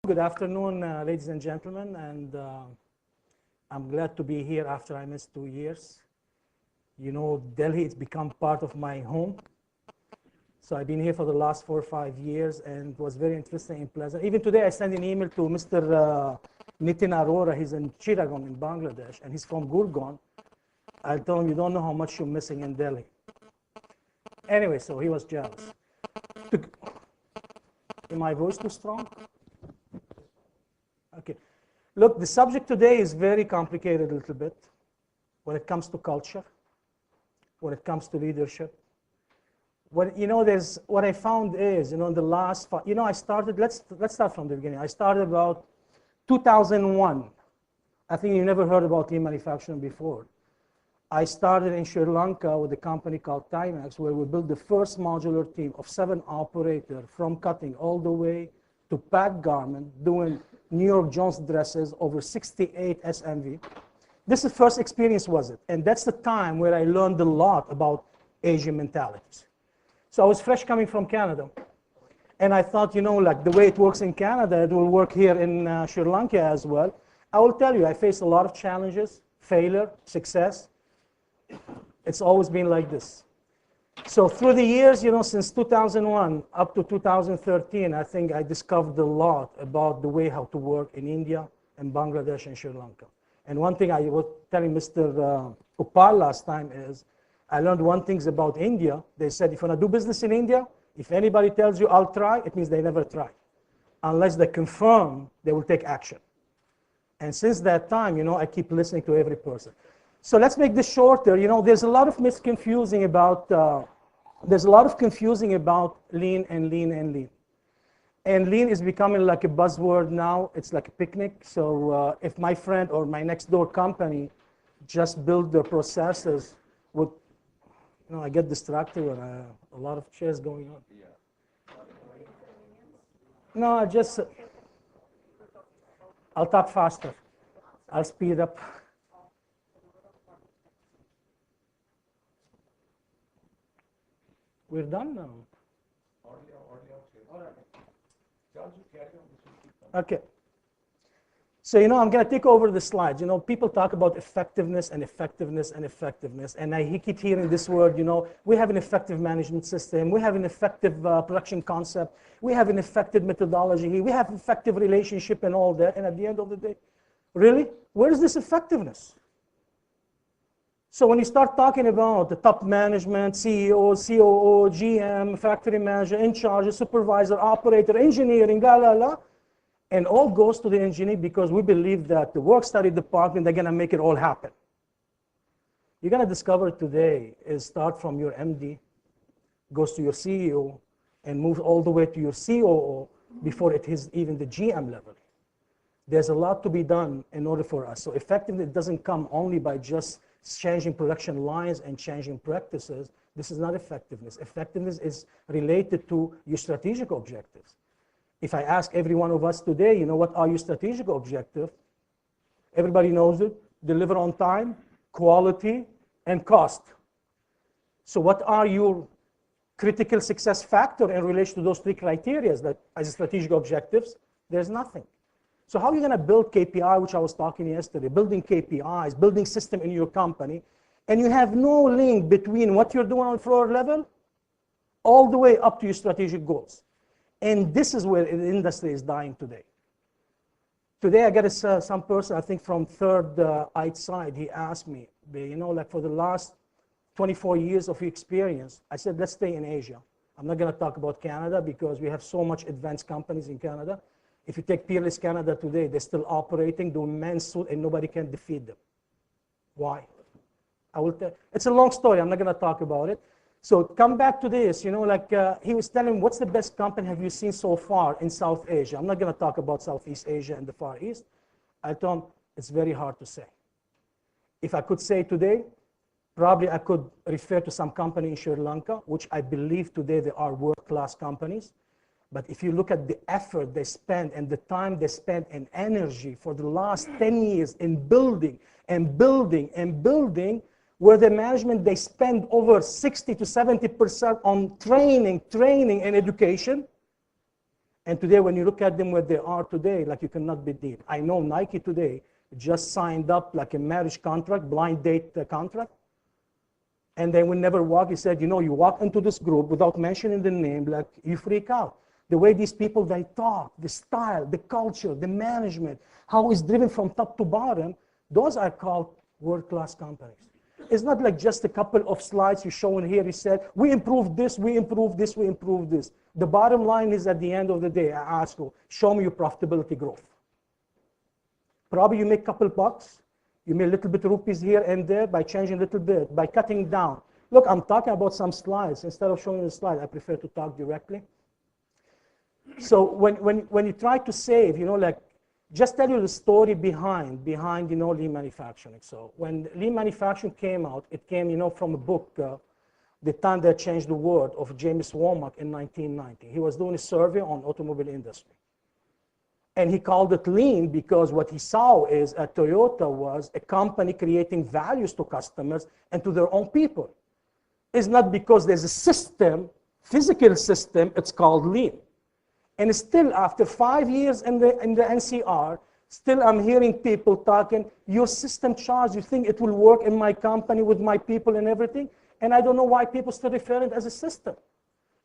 Good afternoon, ladies and gentlemen, and I'm glad to be here after I missed 2 years. You know, Delhi has become part of my home. So I've been here for the last 4 or 5 years, and it was very interesting and pleasant. Even today, I sent an email to Mr. Nitin Arora. He's in Chittagong in Bangladesh, and he's from Gurgaon. I told him, you don't know how much you're missing in Delhi. Anyway, so he was jealous. Is my voice too strong? Okay. Look, the subject today is very complicated a little bit when it comes to culture, when it comes to leadership. What I found is, in the last, I started, let's start from the beginning. I started about 2001. I think you never heard about lean manufacturing before. I started in Sri Lanka with a company called Timex, where we built the first modular team of 7 operators from cutting all the way to pack garment, doing New York Jones dresses over 68 SMV. This is the first experience, was it? And that's the time where I learned a lot about Asian mentalities. So I was fresh coming from Canada. And I thought, like the way it works in Canada, it will work here in Sri Lanka as well. I will tell you, I faced a lot of challenges, failure, success. It's always been like this. So through the years, since 2001 up to 2013, I think I discovered a lot about the way how to work in India and Bangladesh and Sri Lanka. And one thing I was telling Mr. Upal last time is, I learned one thing about India. They said, if you want to do business in India, if anybody tells you, I'll try, it means they never try. Unless they confirm, they will take action. And since that time, I keep listening to every person. So let's make this shorter. There's a lot of misconfusing about, lean and lean and lean. And lean is becoming like a buzzword now. It's like a picnic. So if my friend or my next door company just build their processes with, I get distracted when a lot of chairs going on. No, I'll talk faster. I'll speed up. We're done now. Okay. So, I'm going to take over the slides. People talk about effectiveness and effectiveness and effectiveness. And I keep hearing this word, we have an effective management system. We have an effective production concept. We have an effective methodology. We have effective relationship and all that. And at the end of the day, really? Where is this effectiveness? So when you start talking about the top management, CEO, COO, GM, factory manager, in charge, supervisor, operator, engineering, and all goes to the engineer because we believe that the work study department, they're going to make it all happen. You're going to discover today is start from your MD, goes to your CEO, and moves all the way to your COO before it is even the GM level. There's a lot to be done in order for us. So effectiveness doesn't come only by just changing production lines and changing practices. This is not effectiveness. Effectiveness is related to your strategic objectives. If I ask every one of us today, what are your strategic objectives? Everybody knows it. Deliver on time, quality, and cost. So what are your critical success factor in relation to those 3 criteria that as strategic objectives? There's nothing. So how are you going to build KPI, which I was talking yesterday, building KPIs, building system in your company, and you have no link between what you're doing on floor level all the way up to your strategic goals. And this is where the industry is dying today. Today I got some person, I think from third ICAHT side, he asked me, like for the last 24 years of experience, I said, let's stay in Asia. I'm not going to talk about Canada because we have so much advanced companies in Canada. If you take Peerless Canada today, they're still operating, doing men's suit, and nobody can defeat them. Why? I will tell. It's a long story. I'm not going to talk about it. So come back to this. He was telling, what's the best company have you seen so far in South Asia? I'm not going to talk about Southeast Asia and the Far East. I told him, it's very hard to say. If I could say today, probably I could refer to some company in Sri Lanka, which I believe today they are world-class companies. But if you look at the effort they spend and the time they spend and energy for the last 10 years in building and building and building, where the management, they spend over 60 to 70% on training and education, And today, when you look at them where they are today, like you cannot believe. I know Nike today just signed up like a marriage contract, blind date contract. And they will never walk. He said, you know, you walk into this group without mentioning the name, like you freak out. The way these people, they talk, the style, the culture, the management, how it's driven from top to bottom, those are called world-class companies. It's not like just a couple of slides you showing here. He said, we improved this, we improved this, we improved this. The bottom line is at the end of the day, I ask you, show me your profitability growth. Probably you make a couple bucks. You make a little bit of rupees here and there by changing a little bit, by cutting down. Look, I'm talking about some slides. Instead of showing the slide, I prefer to talk directly. So when you try to save, you know, like, just tell you the story behind, you know, lean manufacturing. So when lean manufacturing came out, it came, you know, from a book, The Time That Changed the World, of James Womack in 1990. He was doing a survey on automobile industry. And he called it lean because what he saw is Toyota was a company creating values to customers and to their own people. It's not because there's a system, physical system, it's called lean. And still, after 5 years in the NCR, still I'm hearing people talking, your system charge, you think it will work in my company with my people and everything? And I don't know why people still refer it as a system.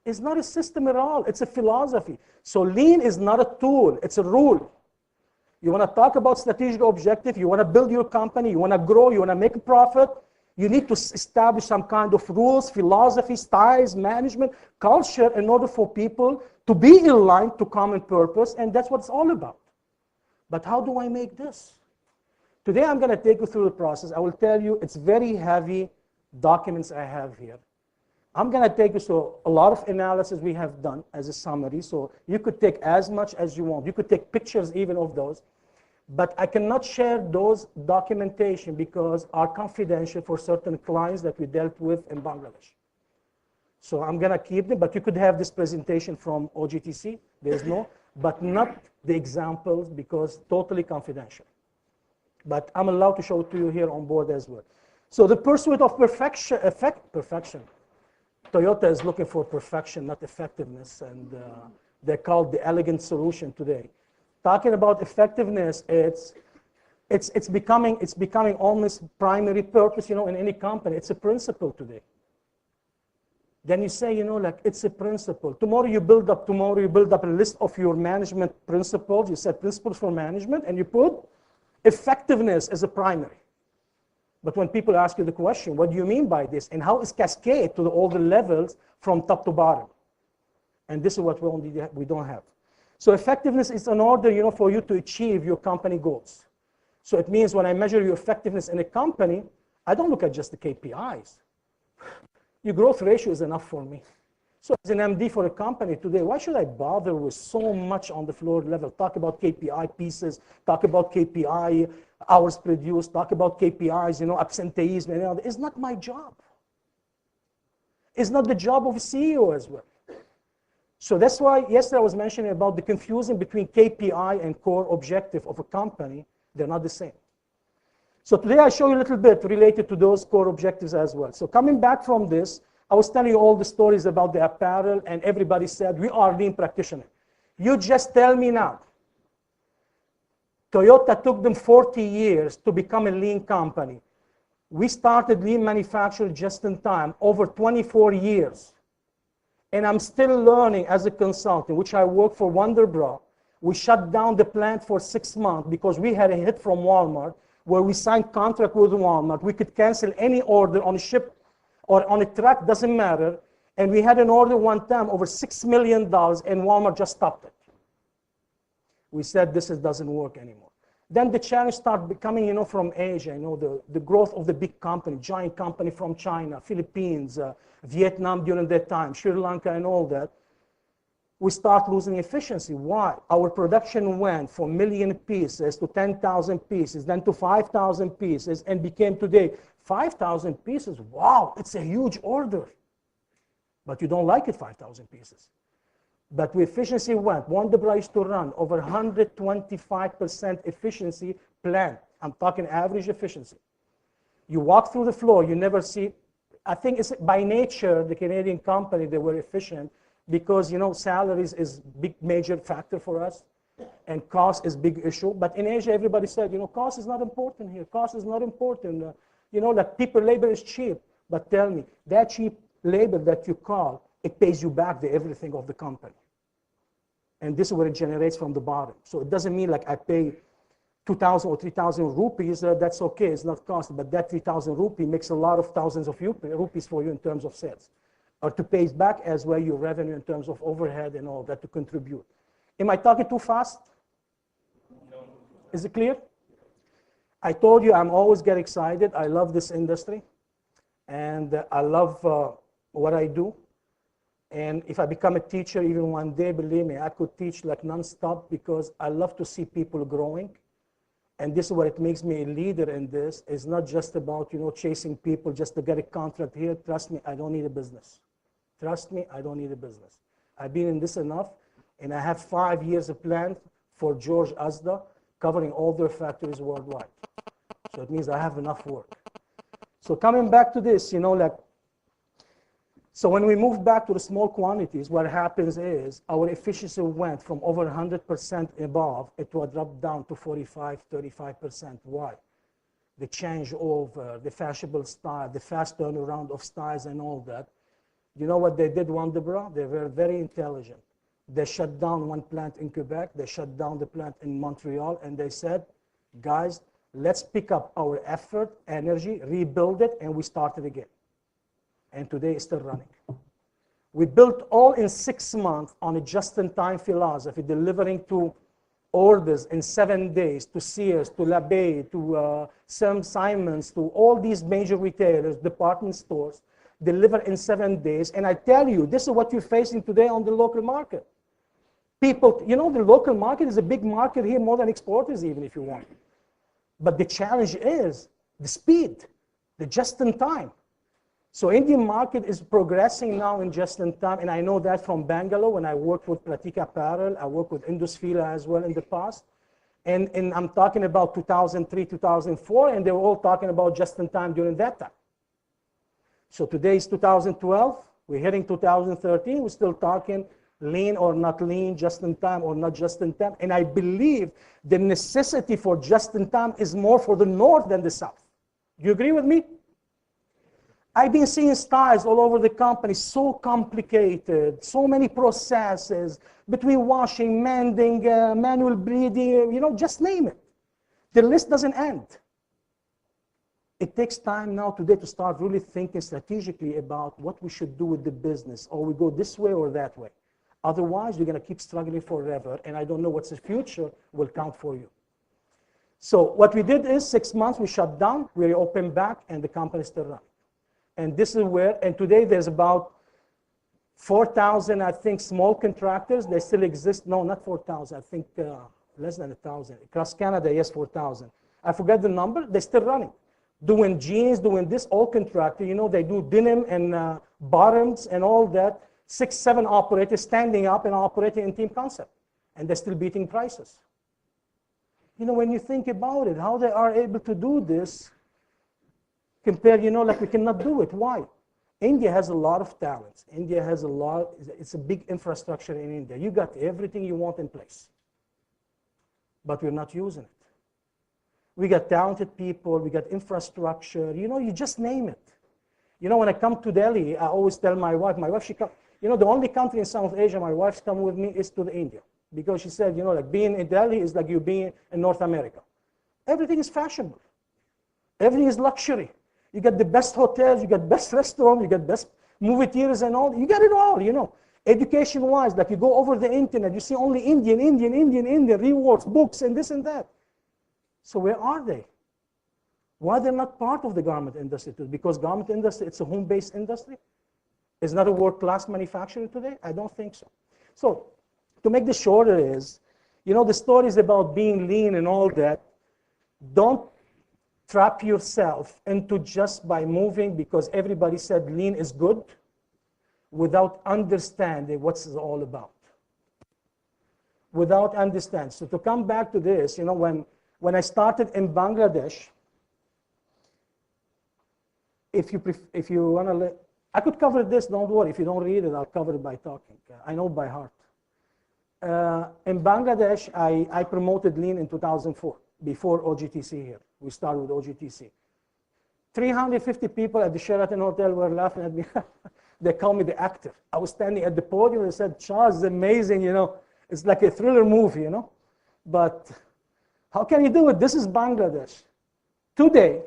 It's not a system at all, it's a philosophy. So lean is not a tool, it's a rule. You want to talk about strategic objective, you want to build your company, you want to grow, you want to make a profit, you need to establish some kind of rules, philosophy, styles, management, culture in order for people to be in line to common purpose, and that's what it's all about. But how do I make this? Today I'm going to take you through the process. I will tell you it's very heavy documents I have here. I'm going to take you through a lot of analysis we have done as a summary, so you could take as much as you want. You could take pictures even of those. But I cannot share those documentation because are confidential for certain clients that we dealt with in Bangladesh. So I'm going to keep them, but you could have this presentation from OGTC. There's no, but not the examples because totally confidential. But I'm allowed to show it to you here on board as well. So the pursuit of perfection. Toyota is looking for perfection, not effectiveness, and they're called the elegant solution today. Talking about effectiveness, it's becoming almost primary purpose, you know, in any company. It's a principle today. Then you say, you know, like it's a principle. Tomorrow you build up a list of your management principles. You set principles for management, and you put effectiveness as a primary. But when people ask you the question, what do you mean by this? And how is cascade to all the levels from top to bottom? And this is what we don't have. So effectiveness is an order, you know, for you to achieve your company goals. So it means when I measure your effectiveness in a company, I don't look at just the KPIs. Your growth ratio is enough for me. So as an MD for a company today, why should I bother with so much on the floor level? Talk about KPI pieces, talk about KPI hours produced, talk about KPIs, you know, absenteeism, and all that. It's not my job. It's not the job of a CEO as well. So that's why yesterday I was mentioning about the confusion between KPI and core objective of a company. They're not the same. So today I show you a little bit related to those core objectives as well. So coming back from this, I was telling you all the stories about the apparel, and everybody said, we are lean practitioners. You just tell me now. Toyota took them 40 years to become a lean company. We started lean manufacturing just in time, over 24 years. And I'm still learning as a consultant, which I work for Wonderbra. We shut down the plant for 6 months because we had a hit from Walmart, where we signed contract with Walmart. We could cancel any order on a ship or on a truck, doesn't matter. And we had an order one time over $6 million, and Walmart just stopped it. We said, this doesn't work anymore. Then the challenge started becoming, you know, from Asia, you know, the growth of the big company, giant company from China, Philippines, Vietnam during that time, Sri Lanka and all that. We start losing efficiency. Why? Our production went from 1 million pieces to 10,000 pieces, then to 5,000 pieces, and became today 5,000 pieces. Wow, it's a huge order. But you don't like it, 5,000 pieces. But the efficiency went. Wonderbra used to run over 125% efficiency plant. I'm talking average efficiency. You walk through the floor, you never see. I think it's by nature, the Canadian company, they were efficient. because, you know, salaries is big major factor for us, and cost is big issue. But in Asia, everybody said, you know, cost is not important here. Cost is not important. You know, like people labor is cheap. But tell me, that cheap labor that you call, it pays you back the everything of the company. And this is what it generates from the bottom. So it doesn't mean like I pay 2,000 or 3,000 rupees, that's okay, it's not cost, but that 3,000 rupee makes a lot of thousands of rupees for you in terms of sales. Or to pay back as well your revenue in terms of overhead and all that to contribute. Am I talking too fast? No. Is it clear? I told you I'm always get excited. I love this industry. And I love what I do. And if I become a teacher even one day, believe me, I could teach like nonstop because I love to see people growing. And this is what it makes me a leader in this. It's not just about, you know, chasing people just to get a contract here. Trust me, I don't need a business. Trust me, I don't need a business. I've been in this enough, and I have 5 years of plan for George Asda, covering all their factories worldwide. So it means I have enough work. So coming back to this, you know, like, so when we move back to the small quantities, what happens is our efficiency went from over 100% above, it will drop down to 45, 35%. Why? The changeover, the fashionable style, the fast turnaround of styles and all that. You know what they did, Wonderbra? They were very intelligent. They shut down one plant in Quebec, they shut down the plant in Montreal, and they said, guys, let's pick up our effort, energy, rebuild it, and we start it again. And today it's still running. We built all in 6 months on a just-in-time philosophy, delivering to orders in 7 days, to Sears, to LaBay, to Simons, to all these major retailers, department stores, deliver in 7 days. And I tell you, this is what you're facing today on the local market. People, you know, the local market is a big market here, more than exporters even, if you want. But the challenge is the speed, the just-in-time. So Indian market is progressing now in just-in-time, and I know that from Bangalore when I worked with Pratik Apparel, I worked with Indusfila as well in the past. And I'm talking about 2003, 2004, and they were all talking about just-in-time during that time. So today is 2012, we're hitting 2013, we're still talking lean or not lean, just-in-time or not just-in-time. And I believe the necessity for just-in-time is more for the North than the South. Do you agree with me? I've been seeing styles all over the company, so complicated, so many processes between washing, mending, manual bleeding, you know, just name it. The list doesn't end. It takes time now today to start really thinking strategically about what we should do with the business, or we go this way or that way. Otherwise, you're going to keep struggling forever, and I don't know what's the future will count for you. So what we did is 6 months, we shut down, we opened back, and the company still running. And this is where, and today there's about 4,000, I think, small contractors. They still exist. No, not 4,000. I think less than 1,000. Across Canada, yes, 4,000. I forget the number. They're still running. Doing jeans, doing this, all contractor. You know, they do denim and bottoms and all that. 6, 7 operators standing up and operating in team concept. And they're still beating prices. You know, when you think about it, how they are able to do this, compare, you know, like we cannot do it. Why? India has a lot of talents. India has a lot, it's a big infrastructure in India. You got everything you want in place. But we're not using it. We got talented people, we got infrastructure, you know, you just name it. You know, when I come to Delhi, I always tell my wife, she come, you know, the only country in South Asia my wife's come with me is to the India. Because she said, you know, like being in Delhi is like you being in North America. Everything is fashionable. Everything is luxury. You get the best hotels, you get best restaurants, you get best movie theaters and all. You get it all, you know. Education-wise, like you go over the internet, you see only Indian, rewards, books, and this and that. So where are they? Why they're not part of the garment industry? Because garment industry, it's a home-based industry? Is not a world-class manufacturer today? I don't think so. So to make this shorter is, you know, the stories about being lean and all that, don't trap yourself into just by moving because everybody said lean is good without understanding what it's all about. Without understanding. So to come back to this, you know, when I started in Bangladesh, if you want to, I could cover this, don't worry. If you don't read it, I'll cover it by talking. I know by heart. In Bangladesh, I promoted lean in 2004, before OGTC here. We started with OGTC. 350 people at the Sheraton Hotel were laughing at me. They called me the actor. I was standing at the podium and said, Charles is amazing, you know. It's like a thriller movie, you know. But how can you do it? This is Bangladesh. Today,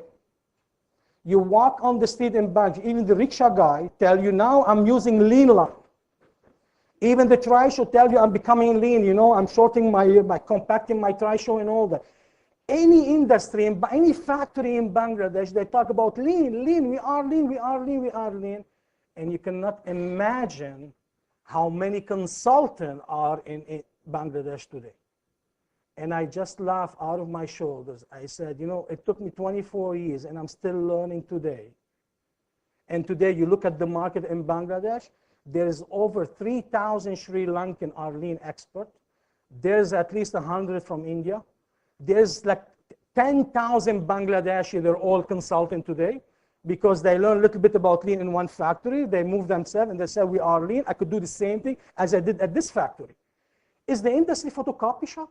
you walk on the street in Bangladesh, even the rickshaw guy tell you, now I'm using lean line. Even the trishaw tell you I'm becoming lean, you know, I'm shorting my compacting my trishaw and all that. Any industry, any factory in Bangladesh, they talk about lean, we are lean, we are lean, we are lean. And you cannot imagine how many consultants are in Bangladesh today. And I just laugh out of my shoulders. I said, you know, it took me 24 years and I'm still learning today. And today you look at the market in Bangladesh, there's over 3,000 Sri Lankan are lean experts. There's at least 100 from India. There's like 10,000 Bangladeshi, they're all consulting today because they learn a little bit about lean in one factory. They move themselves and they say, we are lean. I could do the same thing as I did at this factory. Is the industry photocopy shop?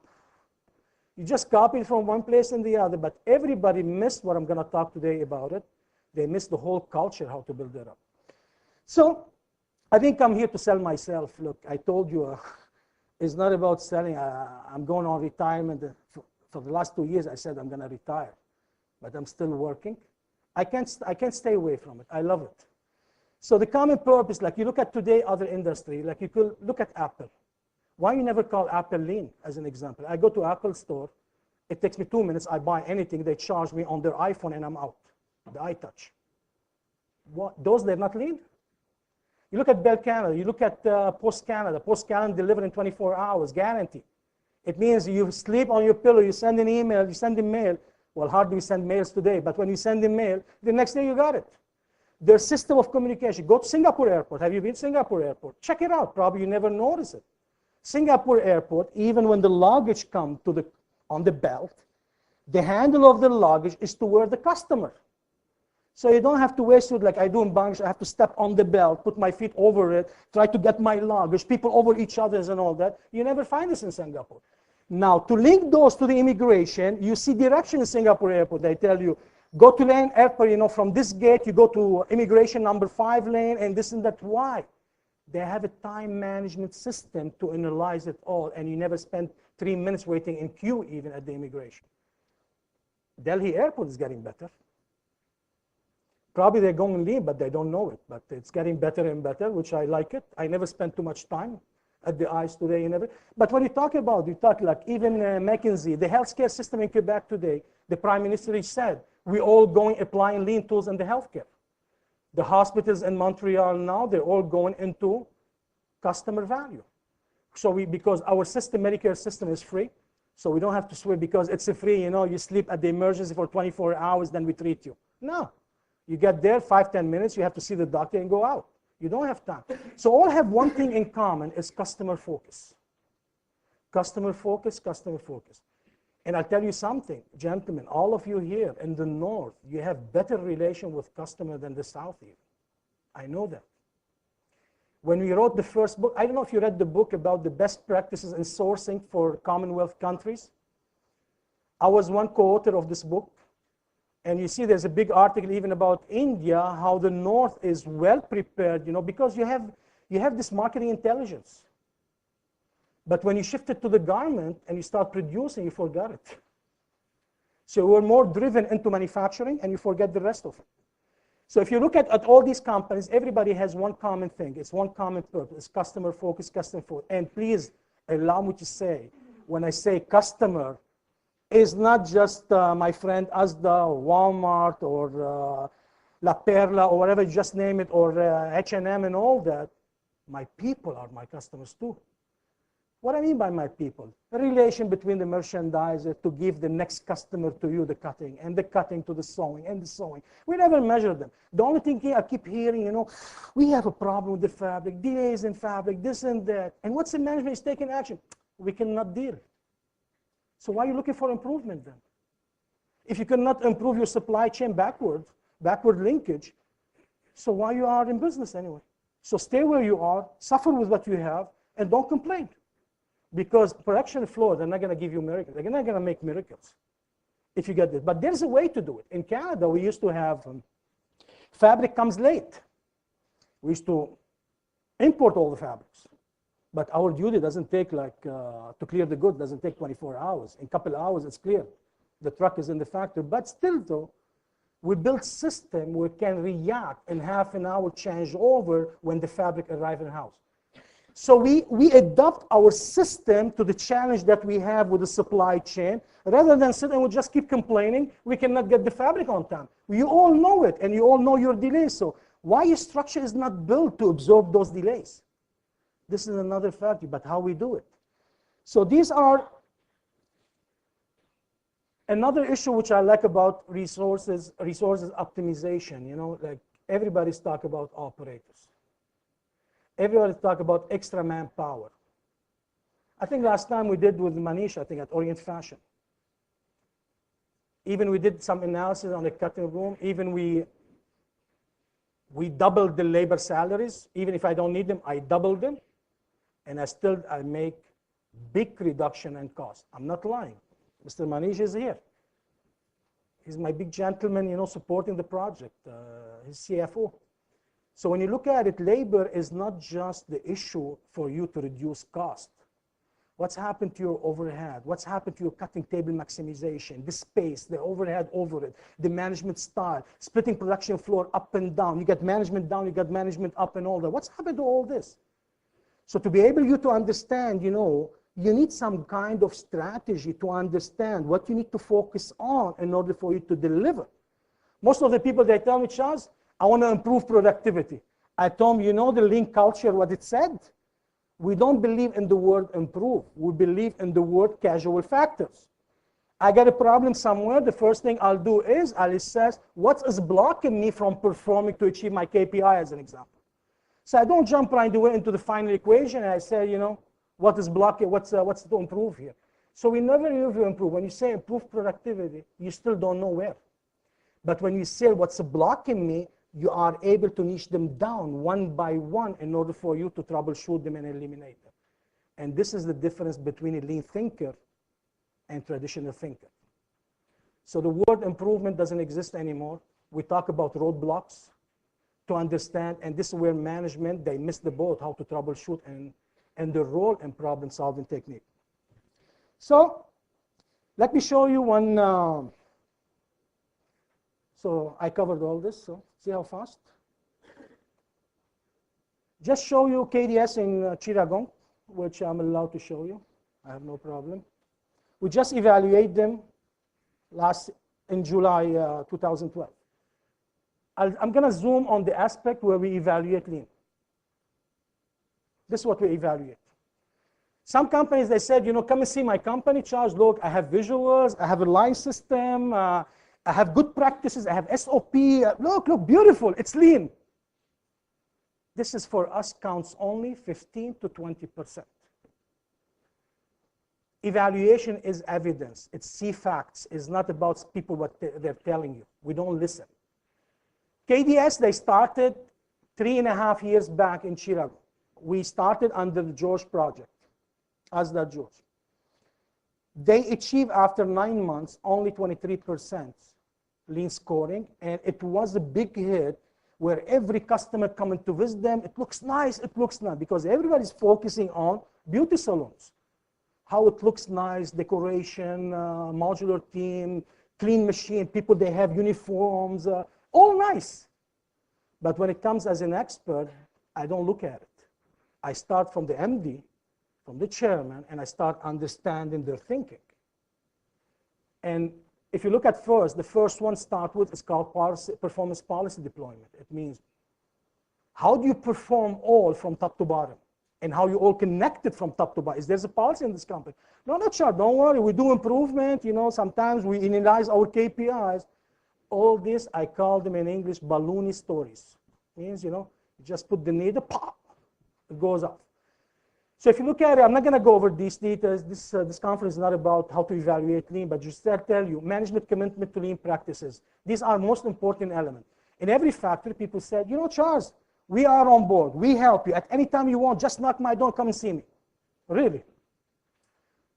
You just copy it from one place and the other, but everybody missed what I'm going to talk today about it. They missed the whole culture, how to build it up. So I think I'm here to sell myself. Look, I told you, it's not about selling. I'm going on retirement. For the last 2 years, I said I'm going to retire, but I'm still working. I can't stay away from it. I love it. So the common purpose, like you look at today, other industry, like you could look at Apple. Why you never call Apple lean, as an example? I go to Apple store. It takes me 2 minutes. I buy anything. They charge me on their iPhone, and I'm out. The iTouch. What? Those, they're not lean? You look at Bell Canada. You look at Post Canada. Post Canada delivered in 24 hours, guarantee. It means you sleep on your pillow, you send an email, you send a mail. Well, hardly we send mails today, but when you send a mail, the next day you got it. Their system of communication. Go to Singapore Airport. Have you been to Singapore Airport? Check it out. Probably you never notice it. Singapore Airport, even when the luggage comes on the belt, the handle of the luggage is toward the customer. So you don't have to waste it like I do in Bangladesh. I have to step on the belt, put my feet over it, try to get my luggage, people over each other's and all that. You never find this in Singapore. Now, to link those to the immigration, you see direction in Singapore Airport. They tell you, go to lane airport, you know, from this gate, you go to immigration number 5 lane, and this and that. Why? They have a time management system to analyze it all, and you never spend 3 minutes waiting in queue even at the immigration. Delhi Airport is getting better. Probably they're going lean, but they don't know it. But it's getting better and better, which I like it. I never spent too much time at the eyes today. But when you talk about, you talk like even McKinsey, the healthcare system in Quebec today, the Prime Minister said, we're all going applying lean tools in the healthcare. The hospitals in Montreal now, they're all going into customer value. So because our system, Medicare system is free, so we don't have to swear because it's a free, you know, you sleep at the emergency for 24 hours, then we treat you. No. You get there, 5-10 minutes, you have to see the doctor and go out. You don't have time. So all have one thing in common, is customer focus. Customer focus, customer focus. And I'll tell you something, gentlemen, all of you here in the North, you have better relation with customer than the South even. I know that. When we wrote the first book, I don't know if you read the book about the best practices in sourcing for Commonwealth countries. I was one co-author of this book. And you see there's a big article even about India, how the North is well prepared, you know, because you have this marketing intelligence. But when you shift it to the garment and you start producing, you forgot it. So we're more driven into manufacturing and you forget the rest of it. So if you look at all these companies, everybody has one common thing. It's one common purpose. It's customer focus, customer focus. And please allow me to say, when I say customer, is not just my friend Asda or Walmart or La Perla or whatever, just name it, or H&M and all that. My people are my customers too. What I mean by my people? The relation between the merchandiser to give the next customer to you the cutting, and the cutting to the sewing, and the sewing. We never measure them. The only thing I keep hearing, you know, we have a problem with the fabric, delays in fabric, this and that. And what's the management is taking action? We cannot deal. So why are you looking for improvement then? If you cannot improve your supply chain backward linkage, So why you are in business anyway? So stay where you are, suffer with what you have, and don't complain. Because production floor, they're not going to give you miracles. They're not going to make miracles if you get this. But there's a way to do it. In Canada, we used to have fabric comes late. We used to import all the fabrics. But our duty doesn't take like, to clear the good, doesn't take 24 hours. In a couple of hours, it's clear. The truck is in the factory. But still, though, we built system where we can react in half an hour, change over when the fabric arrives in the house. So we adapt our system to the challenge that we have with the supply chain. Rather than sit and we just keep complaining, we cannot get the fabric on time. You all know it, and you all know your delays. So why your structure is not built to absorb those delays? This is another factor, but how we do it. So these are another issue which I like about resources optimization. You know, like everybody's talk about operators. Everybody talk about extra manpower. I think last time we did with Manish, I think at Orient Fashion. Even we did some analysis on the cutting room. Even we doubled the labor salaries. Even if I don't need them, I doubled them. And I make big reduction in cost. I'm not lying. Mr. Manish is here. He's my big gentleman, you know, supporting the project, his CFO. So when you look at it, labor is not just the issue for you to reduce cost. What's happened to your overhead? What's happened to your cutting table maximization, the space, the overhead over it, the management style, splitting production floor up and down. You get management down, you get management up and all that. What's happened to all this? So to be able to understand, you know, you need some kind of strategy to understand what you need to focus on in order for you to deliver. Most of the people, they tell me, Charles, I want to improve productivity. I told them, you know the lean culture, what it said? We don't believe in the word improve. We believe in the word casual factors. I got a problem somewhere. The first thing I'll do is I'll assess what is blocking me from performing to achieve my KPI, as an example. So I don't jump right away into the final equation and I say, you know, what is blocking, what's to improve here? So we never improve. When you say improve productivity, you still don't know where. But when you say what's blocking me, you are able to niche them down one by one in order for you to troubleshoot them and eliminate them. And this is the difference between a lean thinker and traditional thinker. So the word improvement doesn't exist anymore. We talk about roadblocks to understand, and this is where management, they miss the boat, how to troubleshoot and the role in problem-solving technique. So let me show you one. So I covered all this, so see how fast? Just show you KDS in Chiragong, which I'm allowed to show you. I have no problem. We just evaluate them in July 2012. I'm going to zoom on the aspect where we evaluate lean. This is what we evaluate. Some companies, they said, you know, come and see my company, Charles. Look, I have visuals, I have a line system, I have good practices, I have SOP. Look, beautiful, it's lean. This is for us counts only 15 to 20%. Evaluation is evidence. It's see facts. It's not about people what they're telling you. We don't listen. KDS, they started 3.5 years back in Chiragong. We started under the George project, as that George. They achieved after 9 months only 23% lean scoring, and it was a big hit where every customer coming to visit them, it looks nice, because everybody's focusing on beauty salons. How it looks nice, decoration, modular team, clean machine, people, they have uniforms, all nice. But when it comes as an expert, I don't look at it. I start from the MD, from the chairman, and I start understanding their thinking. And if you look at the first one start with is called performance policy deployment. It means how do you perform all from top to bottom, and how you all connected from top to bottom. Is there a policy in this company? No, not sure. Don't worry. We do improvement. You know, sometimes we analyze our KPIs. All this, I call them in English balloony stories. Means, you know, you just put the needle, pop, it goes off. So if you look at it, I'm not going to go over these details. This conference is not about how to evaluate lean, but just to tell you, management commitment to lean practices. These are most important elements. In every factory, people said, you know, Charles, we are on board. We help you. At any time you want, just knock my door, come and see me. Really.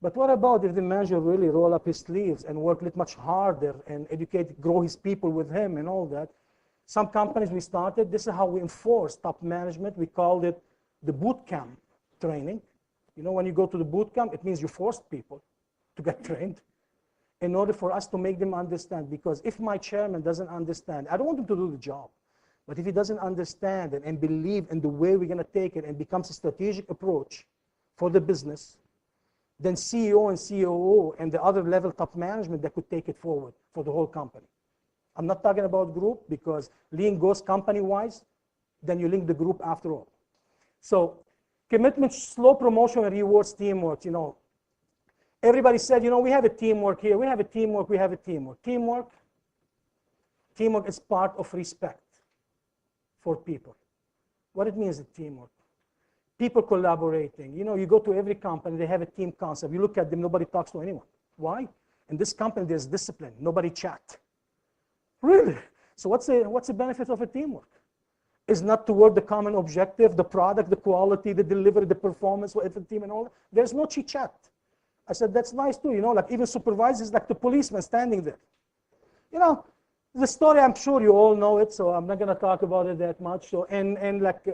But what about if the manager really roll up his sleeves and work a little much harder and educate, grow his people with him and all that? Some companies we started, this is how we enforce top management. We called it the boot camp training. You know, when you go to the boot camp, it means you forced people to get trained in order for us to make them understand. Because if my chairman doesn't understand, I don't want him to do the job. But if he doesn't understand it and believe in the way we're going to take it and becomes a strategic approach for the business, then CEO and COO and the other level top management that could take it forward for the whole company. I'm not talking about group because lean goes company-wise, then you link the group after all. So commitment, slow promotion, and rewards teamwork. You know, everybody said, you know, we have a teamwork here. We have a teamwork. We have a teamwork. Teamwork is part of respect for people. What it means is teamwork. People collaborating. You know, you go to every company, they have a team concept. You look at them, nobody talks to anyone. Why? In this company, there's discipline. Nobody chat. Really? So what's the benefit of a teamwork? It's not toward the common objective, the product, the quality, the delivery, the performance of the team and all that. There's no chit chat. I said, that's nice too. You know, like even supervisors, like the policeman standing there. You know, the story, I'm sure you all know it, so I'm not going to talk about it that much. So, and like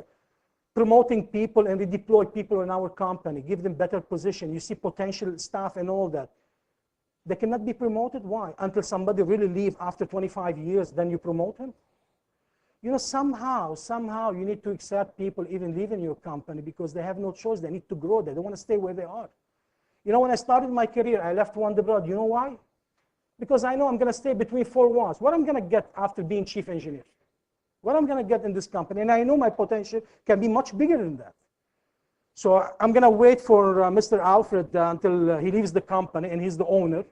promoting people and redeploy people in our company, give them better position. You see potential staff and all that. They cannot be promoted. Why? Until somebody really leave after 25 years, then you promote him. You know, somehow you need to accept people even leaving your company because they have no choice. They need to grow. They don't want to stay where they are. You know, when I started my career, I left Wonderbroad. You know why? Because I know I'm going to stay between four walls. What I'm going to get after being chief engineer? What I'm going to get in this company? And I know my potential can be much bigger than that. So I'm going to wait for Mr. Alfred until he leaves the company and he's the owner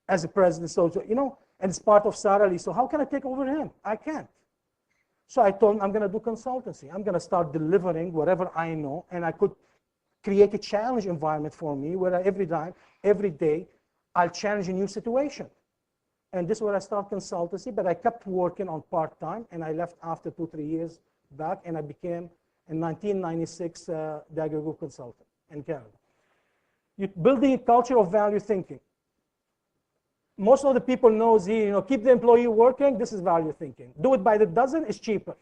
as a president. So, you know, and it's part of Sara Lee. So how can I take over him? I can't. So I told him I'm going to do consultancy. I'm going to start delivering whatever I know, and I could create a challenge environment for me where every day, I'll challenge a new situation. And this is where I started consultancy, but I kept working on part-time, and I left after 2-3 years back, and I became, in 1996, Dagher Group consultant in Canada. You're building a culture of value thinking. Most of the people knows here, you know, keep the employee working, this is value thinking. Do it by the dozen, it's cheaper.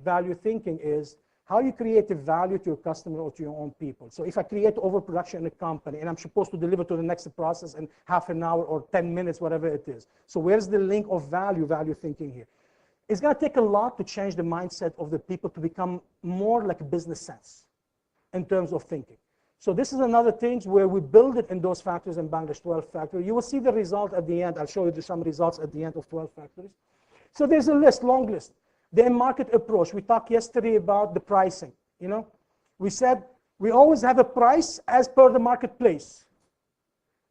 Value thinking is how you create a value to your customer or to your own people. So if I create overproduction in a company and I'm supposed to deliver to the next process in half an hour or 10 minutes, whatever it is. So where's the link of value thinking here? It's going to take a lot to change the mindset of the people to become more like a business sense in terms of thinking. So this is another thing where we build it in those factories in Bangladesh 12 factory. You will see the result at the end. I'll show you some results at the end of 12 factories. So there's a list, long list. The market approach. We talked yesterday about the pricing. You know, we said we always have a price as per the marketplace.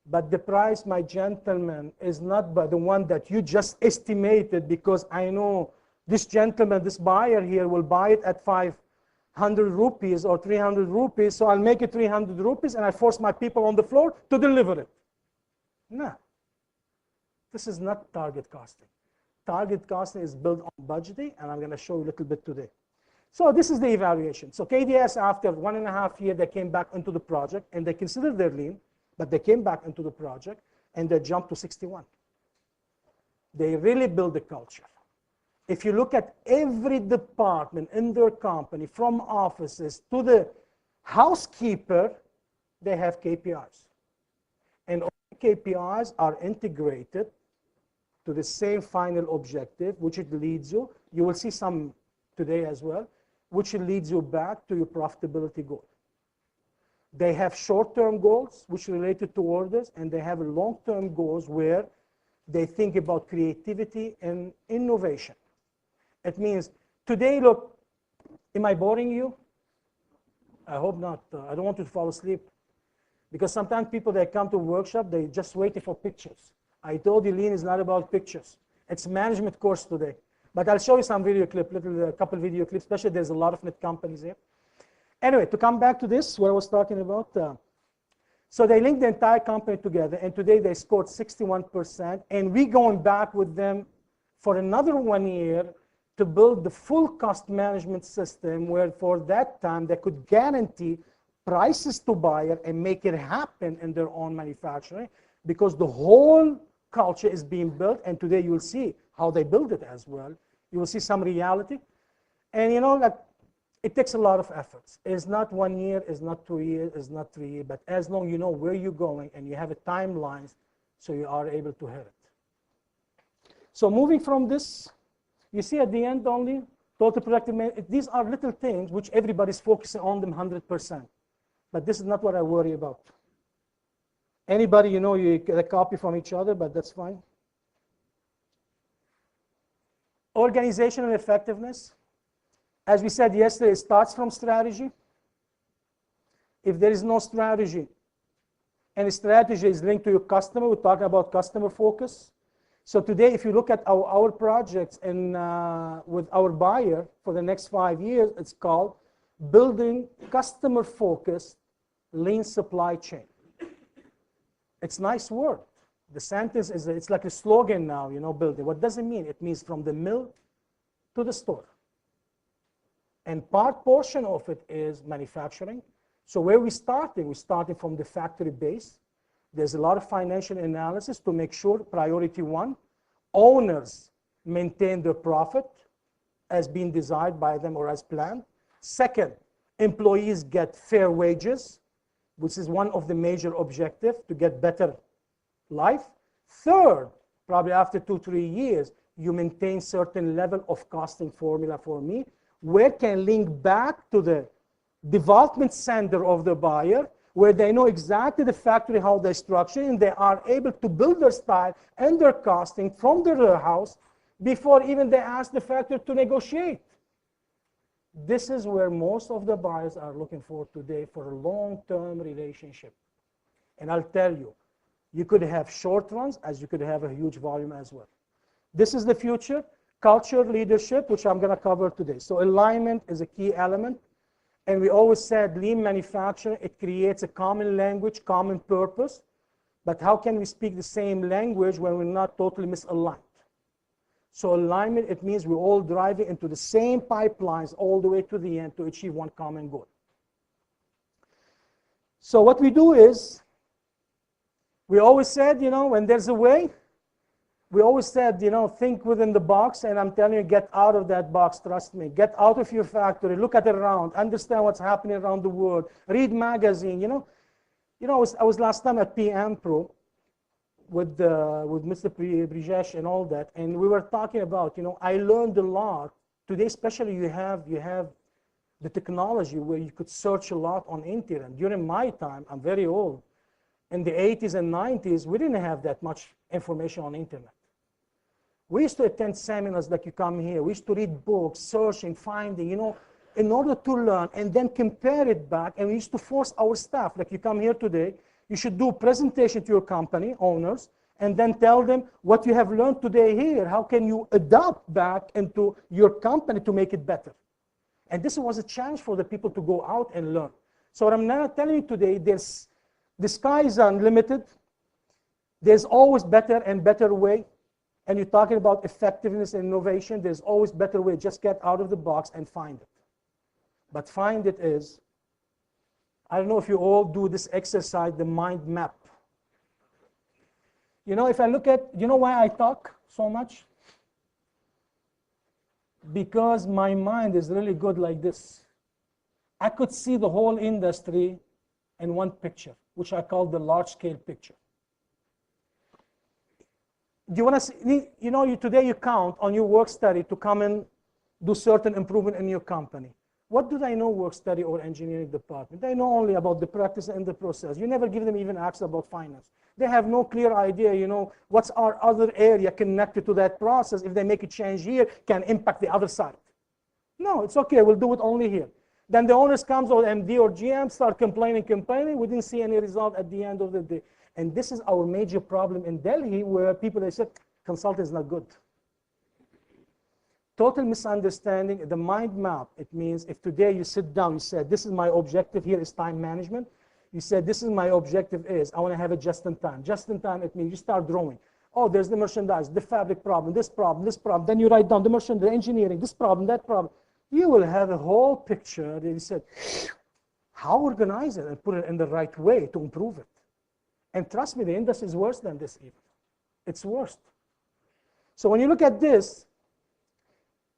But the price, my gentleman, is not by the one that you just estimated because I know this gentleman, this buyer here will buy it at 500 rupees or 300 rupees, so I'll make it 300 rupees and I force my people on the floor to deliver it. No. This is not target costing. Target costing is built on budgeting, and I'm going to show you a little bit today. So this is the evaluation. So KDS, after 1.5 years, they came back into the project, and they considered their lean, but they came back into the project, and they jumped to 61. They really built the culture. If you look at every department in their company, from offices to the housekeeper, they have KPIs. And all KPIs are integrated to the same final objective, which it leads you. You will see some today as well, which leads you back to your profitability goal. They have short-term goals, which are related to orders, and they have long-term goals where they think about creativity and innovation. It means, today, look, am I boring you? I hope not. I don't want you to fall asleep. Because sometimes people, they come to a workshop, they just waiting for pictures. I told you lean is not about pictures. It's a management course today. But I'll show you some video clip, a couple video clips, especially there's a lot of net companies here. Anyway, to come back to this, what I was talking about. So they linked the entire company together, and today they scored 61%, and we going back with them for another 1 year to build the full cost management system where for that time they could guarantee prices to buyer and make it happen in their own manufacturing, because the whole culture is being built, and today you will see how they build it as well. You will see some reality. And you know, like, it takes a lot of efforts. It's not 1 year, it's not 2 years, it's not 3 years, but as long as you know where you're going and you have a timeline, so you are able to hit it. So moving from this, you see at the end only, total productive, these are little things which everybody's focusing on them 100%. But this is not what I worry about. Anybody, you know, you get a copy from each other, but that's fine. Organizational effectiveness. As we said yesterday, it starts from strategy. If there is no strategy, and strategy is linked to your customer, we're talking about customer focus. So today, if you look at our projects and with our buyer for the next 5 years, it's called Building Customer-Focused Lean Supply Chain. It's a nice word. The sentence is, it's like a slogan now, you know, building. What does it mean? It means from the mill to the store. And portion of it is manufacturing. So where we're starting from the factory base. There's a lot of financial analysis to make sure, priority one, owners maintain their profit as being desired by them or as planned. Second, employees get fair wages, which is one of the major objectives to get better life. Third, probably after 2-3 years, you maintain certain level of costing formula for me, where can link back to the development center of the buyer, where they know exactly the factory, how they structure, and they are able to build their style and their costing from their house before even they ask the factory to negotiate. This is where most of the buyers are looking for today for a long-term relationship. And I'll tell you, you could have short runs as you could have a huge volume as well. This is the future. Culture, leadership, which I'm going to cover today. So alignment is a key element. And we always said lean manufacturing, it creates a common language, common purpose. But how can we speak the same language when we're not totally misaligned? So alignment, it means we're all driving into the same pipelines all the way to the end to achieve one common goal. So what we do is, we always said, you know, when there's a way, we always said, you know, think within the box, and I'm telling you, get out of that box, trust me. Get out of your factory, look at it around, understand what's happening around the world, read magazine, you know. I was last time at PM Pro with Mr. Brijesh and all that, and we were talking about, you know, I learned a lot. Today, especially, you have the technology where you could search a lot on internet. During my time, I'm very old, in the 80s and 90s, we didn't have that much information on internet. We used to attend seminars like you come here. We used to read books, searching, finding, you know, in order to learn and then compare it back. And we used to force our staff, like you come here today, you should do a presentation to your company owners and then tell them what you have learned today here. How can you adapt back into your company to make it better? And this was a challenge for the people to go out and learn. So what I'm now telling you today, the sky is unlimited. There's always better and better way. And you're talking about effectiveness and innovation. There's always better way. Just get out of the box and find it. But find it is, I don't know if you all do this exercise, the mind map. You know, if I look at, you know why I talk so much? Because my mind is really good like this. I could see the whole industry in one picture, which I call the large-scale picture. Do you want to see, you know, today you count on your work study to come and do certain improvement in your company. What do they know work study or engineering department? They know only about the practice and the process. You never give them even access about finance. They have no clear idea, you know, what's our other area connected to that process. If they make a change here, can impact the other side. No, it's okay, we'll do it only here. Then the owners comes or MD or GM start complaining. We didn't see any result at the end of the day. And this is our major problem in Delhi, where people, they said, consulting is not good. Total misunderstanding, the mind map, it means if today you sit down, you said, this is my objective, here is time management. You said, this is my objective is, I want to have it just in time. Just in time, it means you start drawing. Oh, there's the merchandise, the fabric problem, this problem, this problem. Then you write down the merchandise, the engineering, this problem, that problem. You will have a whole picture that you said, how organize it and put it in the right way to improve it. And trust me, the industry is worse than this even. It's worse. So when you look at this,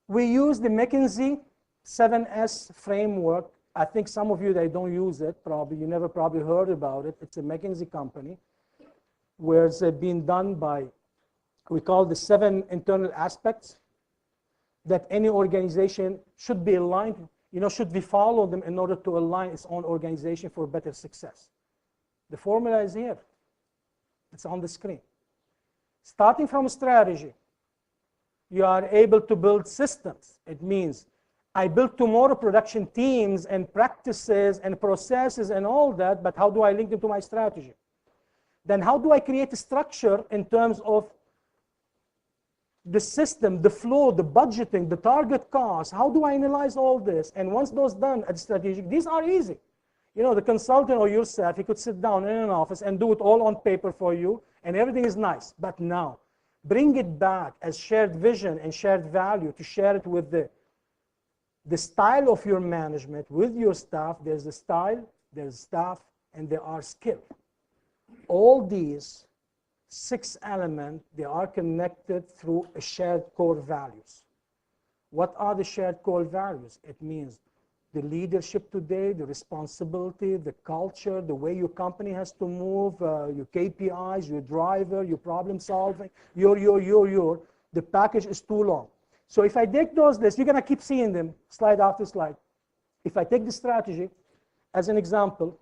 we use the McKinsey 7S framework. I think some of you that don't use it, probably, you never probably heard about it. It's a McKinsey company where it's been done by, we call the 7 internal aspects that any organization should be aligned, should we follow them in order to align its own organization for better success. The formula is here. It's on the screen. Starting from strategy, you are able to build systems. It means I build tomorrow production teams and practices and processes and all that, but how do I link them to my strategy? Then how do I create a structure in terms of the system, the flow, the budgeting, the target cost? How do I analyze all this? And once those done at strategic, these are easy. The consultant or yourself, you could sit down in an office and do it all on paper for you, and everything is nice. But now, bring it back as shared vision and shared value to share it with the style of your management, with your staff. There's a style, there's staff, and there are skill. All these 6 elements, they are connected through a shared core values. What are the shared core values? It means the leadership today, the responsibility, the culture, the way your company has to move, your KPIs, your driver, your problem solving, the package is too long. So if I take those lists, you're going to keep seeing them slide after slide. If I take the strategy as an example,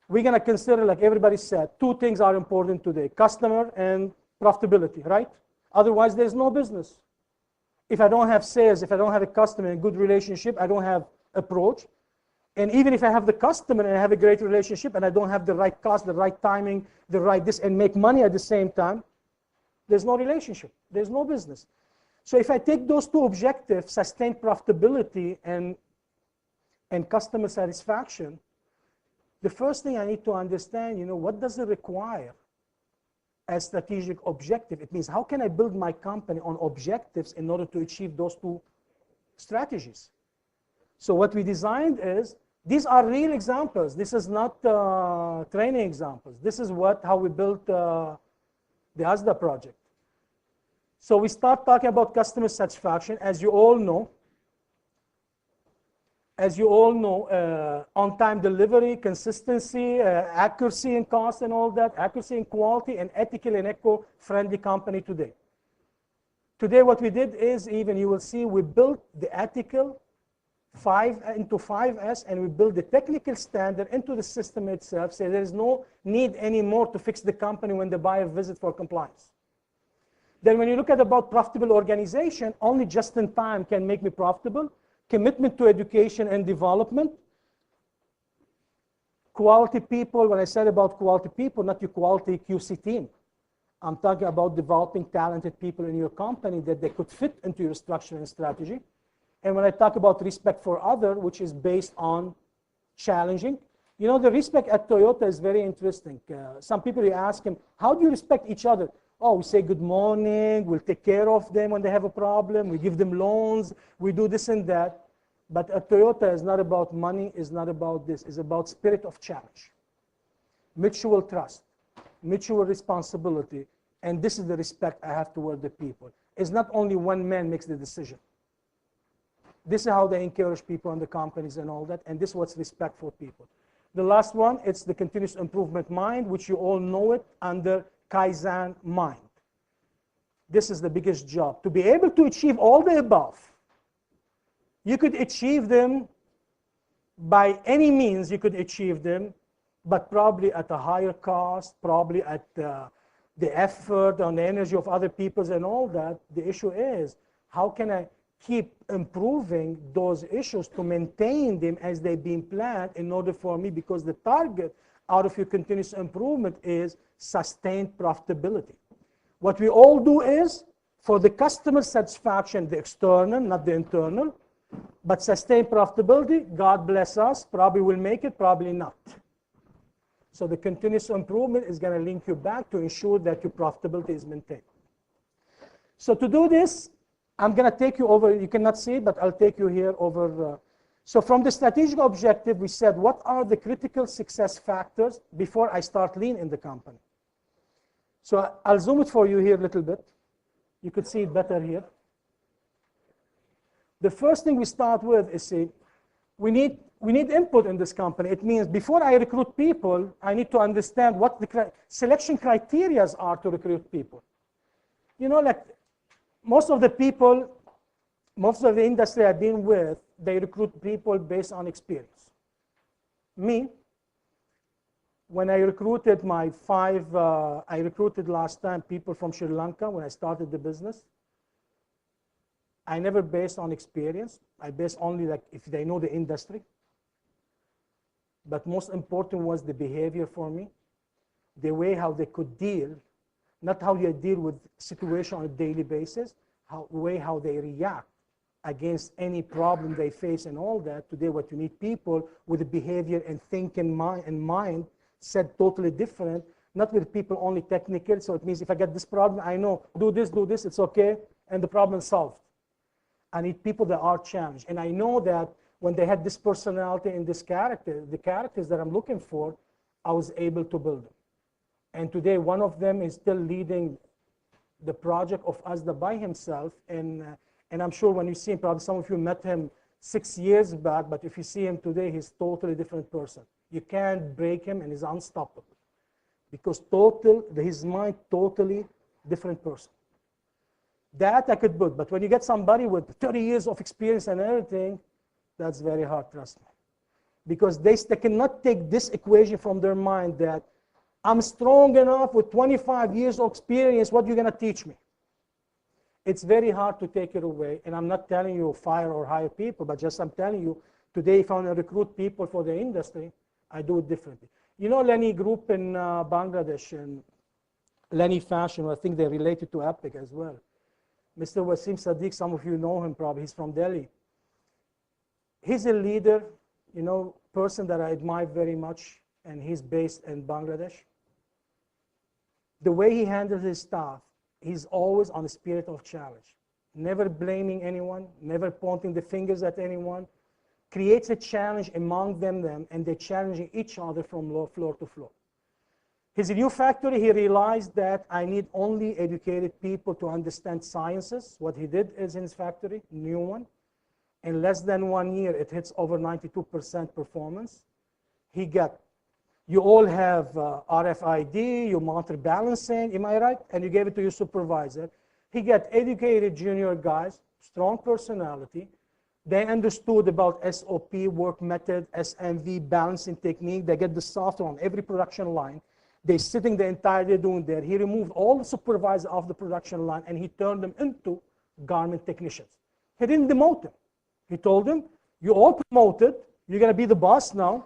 we're going to consider, like everybody said, 2 things are important today: customer and profitability, right? Otherwise, there's no business. If I don't have sales, if I don't have a customer and a good relationship, I don't have approach. And even if I have the customer and I have a great relationship and I don't have the right cost, the right timing, the right this, and make money at the same time, there's no relationship. There's no business. So if I take those 2 objectives, sustained profitability and customer satisfaction, the first thing I need to understand, what does it require as strategic objective? It means how can I build my company on objectives in order to achieve those 2 strategies? So what we designed is, these are real examples. This is not training examples. This is how we built the ASDA project. So we start talking about customer satisfaction. As you all know, on-time delivery, consistency, accuracy in cost and all that, accuracy in quality, and ethical and eco-friendly company today. Today what we did is, you will see, we built the ethical into 5S, and we built the technical standard into the system itself, so there is no need anymore to fix the company when the buyer visits for compliance. Then when you look at about profitable organization, only just in time can make me profitable. Commitment to education and development. Quality people, when I said about quality people, not your quality QC team. I'm talking about developing talented people in your company that they could fit into your structure and strategy. And when I talk about respect for others, which is based on challenging, the respect at Toyota is very interesting. Some people, you ask them, how do you respect each other? Oh, we say good morning, we'll take care of them when they have a problem, we give them loans, we do this and that. But at Toyota, it's not about money, it's not about this, it's about spirit of challenge. Mutual trust, mutual responsibility, and this is the respect I have toward the people. It's not only one man makes the decision. This is how they encourage people in the companies and all that, and this is what's respect for people. The last one, it's the continuous improvement mind, which you all know it under Kaizen mind. This is the biggest job. To be able to achieve all the above, you could achieve them by any means, you could achieve them, but probably at a higher cost, probably at the effort and the energy of other people and all that. The issue is, how can I keep improving those issues to maintain them as they've been planned in order for me, because the target out of your continuous improvement is sustained profitability. What we all do is, for the customer satisfaction, the external, not the internal, but sustained profitability, God bless us, probably will make it, probably not. So the continuous improvement is going to link you back to ensure that your profitability is maintained. So to do this, I'm going to take you over. You cannot see it, but I'll take you here over. So from the strategic objective, we said, what are the critical success factors before I start lean in the company? So I'll zoom it for you here a little bit. You could see it better here. The first thing we start with is we need input in this company. It means before I recruit people, I need to understand what the selection criteria are to recruit people. You know, like most of the people, most of the industry I've been with, they recruit people based on experience. Me, when I recruited I recruited last time people from Sri Lanka when I started the business. I never based on experience. I based only like if they know the industry. But most important was the behavior for me, the way how they could deal, not how they deal with situation on a daily basis, the way how they react against any problem they face and all that. Today, what you need people with a behavior and thinking mind set totally different, not with people only technical. So it means if I get this problem, I know, do this, it's okay, and the problem is solved. I need people that are challenged. And I know that when they had this personality and this character, the characters that I'm looking for, I was able to build them. And today, one of them is still leading the project of Asda by himself. And I'm sure when you see him, probably some of you met him 6 years back, but if you see him today, he's a totally different person. You can't break him, and he's unstoppable. Because his mind, totally different person. That I could build. But when you get somebody with 30 years of experience and everything, that's very hard, trust me. Because they cannot take this equation from their mind that I'm strong enough with 25 years of experience, what are you going to teach me? It's very hard to take it away. And I'm not telling you fire or hire people, but just I'm telling you, today if I want to recruit people for the industry, I do it differently. You know Lenny Group in Bangladesh, and Lenny Fashion, I think they're related to Epic as well. Mr. Wasim Sadiq, some of you know him probably, he's from Delhi. He's a leader, you know, person that I admire very much, and he's based in Bangladesh. The way he handles his staff, he's always on the spirit of challenge. Never blaming anyone, never pointing the fingers at anyone. Creates a challenge among them, and they're challenging each other from floor to floor. His new factory, he realized that I need only educated people to understand sciences. What he did is in his factory, new one. In less than 1 year, it hits over 92% performance. You all have RFID, you monitor balancing, am I right? And you gave it to your supervisor. He got educated junior guys, strong personality. They understood about SOP, work method, SMV, balancing technique. They get the software on every production line. They're sitting the entire day doing that. He removed all the supervisors off the production line, and he turned them into garment technicians. He didn't demote them. He told them, you all promoted, you're going to be the boss now.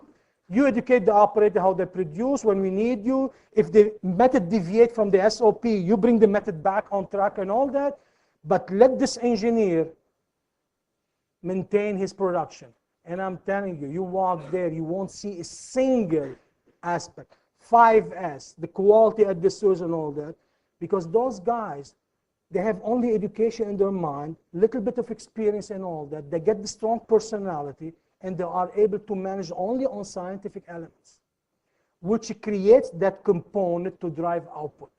You educate the operator how they produce when we need you. If the method deviates from the SOP, you bring the method back on track and all that. But let this engineer maintain his production. And I'm telling you, you walk there, you won't see a single aspect. 5S, the quality at the source and all that. Because those guys, they have only education in their mind, little bit of experience and all that. They get the strong personality, and they are able to manage only on scientific elements, which creates that component to drive output.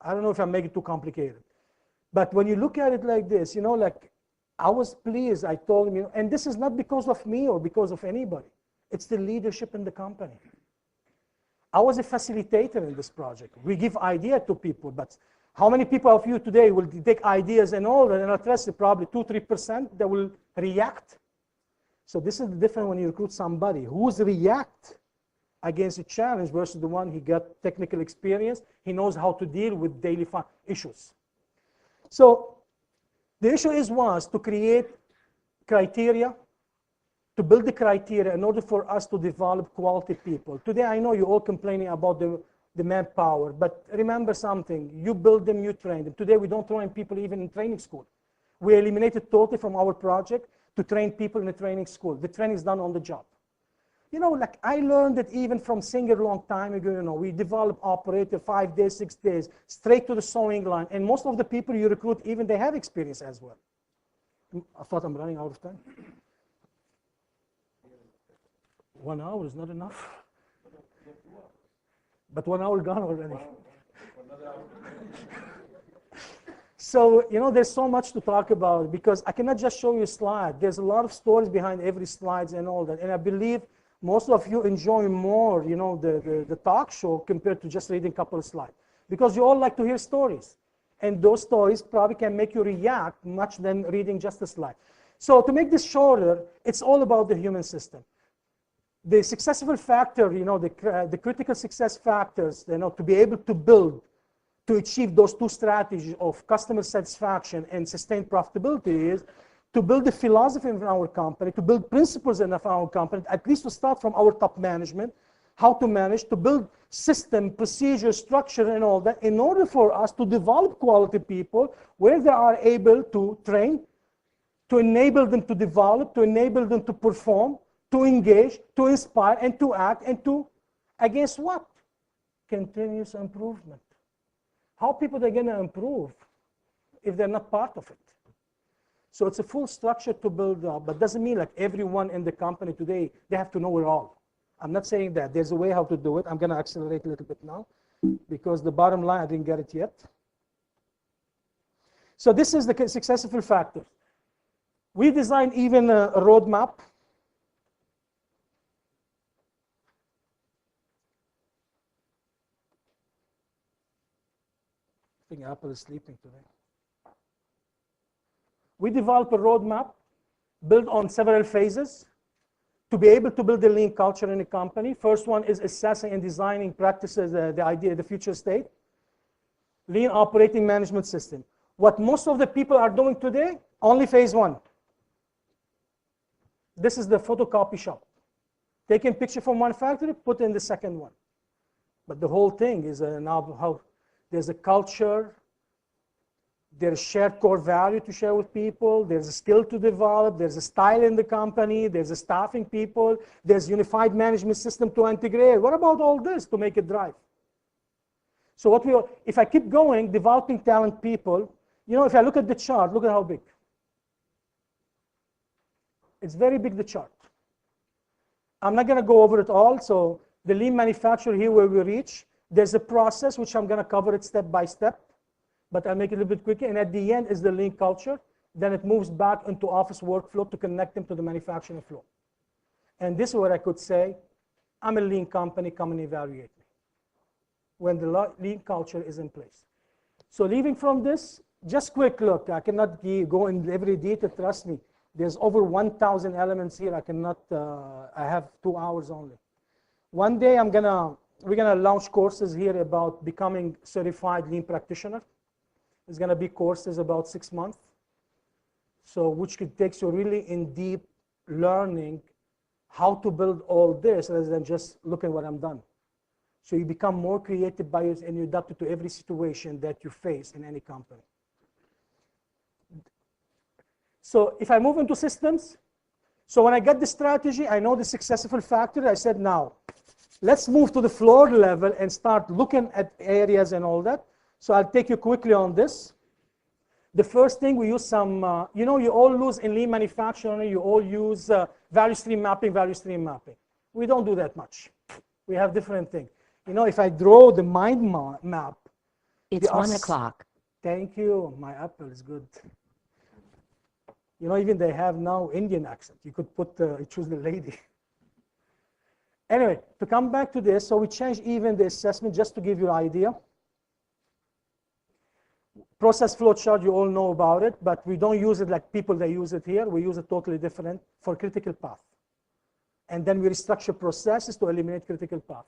I don't know if I'm making it too complicated. But when you look at it like this, you know, like I was pleased, I told him, you know, and this is not because of me or because of anybody. It's the leadership in the company. I was a facilitator in this project. We give ideas to people, but how many people of you today will take ideas and all that, and I trust you probably 2-3% that will react. So this is the difference when you recruit somebody who's react against a challenge versus the one he got technical experience. He knows how to deal with daily issues. So the issue was to create criteria, to build the criteria in order for us to develop quality people. Today, I know you're all complaining about the manpower, but remember something, you build them, you train them. Today, we don't train people even in training school. We eliminated totally from our project to train people in a training school. The training is done on the job. You know, like I learned it even from Singer a long time ago. You know, we develop operator 5 days, 6 days, straight to the sewing line. And most of the people you recruit, even they have experience as well. I thought I'm running out of time. 1 hour is not enough. But 1 hour gone already. So, you know, there's so much to talk about because I cannot just show you a slide. There's a lot of stories behind every slide and all that. And I believe most of you enjoy more, you know, the talk show compared to just reading a couple of slides. Because you all like to hear stories. And those stories probably can make you react much than reading just a slide. So to make this shorter, it's all about the human system. The successful factor, you know, the critical success factors, you know, to be able to build, to achieve those two strategies of customer satisfaction and sustained profitability is to build the philosophy in our company, to build principles in our company, at least to start from our top management, how to manage, to build system, procedure, structure, and all that in order for us to develop quality people where they are able to train, to enable them to develop, to enable them to perform, to engage, to inspire, and to act, and to, against what? Continuous improvement. How people are going to improve if they're not part of it? So it's a full structure to build up, but doesn't mean like everyone in the company today, they have to know it all. I'm not saying that. There's a way how to do it. I'm going to accelerate a little bit now because the bottom line, I didn't get it yet. So this is the successful factors. We designed even a roadmap. I think Apple is sleeping today. We developed a roadmap built on several phases to be able to build a lean culture in a company. First one is assessing and designing practices, the idea, the future state. Lean operating management system. What most of the people are doing today, only phase one. This is the photocopy shop. Taking picture from one factory, put in the second one. But the whole thing is now how there's a culture, there's shared core value to share with people, there's a skill to develop, there's a style in the company, there's a staffing people, there's unified management system to integrate. What about all this to make it drive? So if I keep going, developing talent people, you know, if I look at the chart, look at how big. It's very big, the chart. I'm not gonna go over it all, so the lean manufacturer here where we reach, there's a process which I'm gonna cover it step by step, but I'll make it a little bit quicker. And at the end is the lean culture. Then it moves back into office workflow to connect them to the manufacturing flow. And this is what I could say, I'm a lean company, come and evaluate me when the lean culture is in place. So leaving from this, just quick look. I cannot go in every detail, trust me. There's over 1,000 elements here. I cannot, I have 2 hours only. One day we're gonna launch courses here about becoming certified lean practitioner. It's gonna be courses about 6 months. So which takes you really in deep learning how to build all this rather than just look at what I'm done. So you become more creative by it and you adapt it to every situation that you face in any company. So if I move into systems, so when I got the strategy, I know the successful factor, I said now, let's move to the floor level and start looking at areas and all that. So I'll take you quickly on this. The first thing, we use some, you know, you all use in lean manufacturing, you all use value stream mapping. We don't do that much. We have different things. You know, if I draw the mind map. It's 1 o'clock. Thank you. My Apple is good. You know, even they have now Indian accent. You could put, choose the lady. Anyway, to come back to this, so we changed even the assessment just to give you an idea. Process flow chart, you all know about it, but we don't use it like people that use it here. We use it totally different for critical path. And then we restructure processes to eliminate critical path.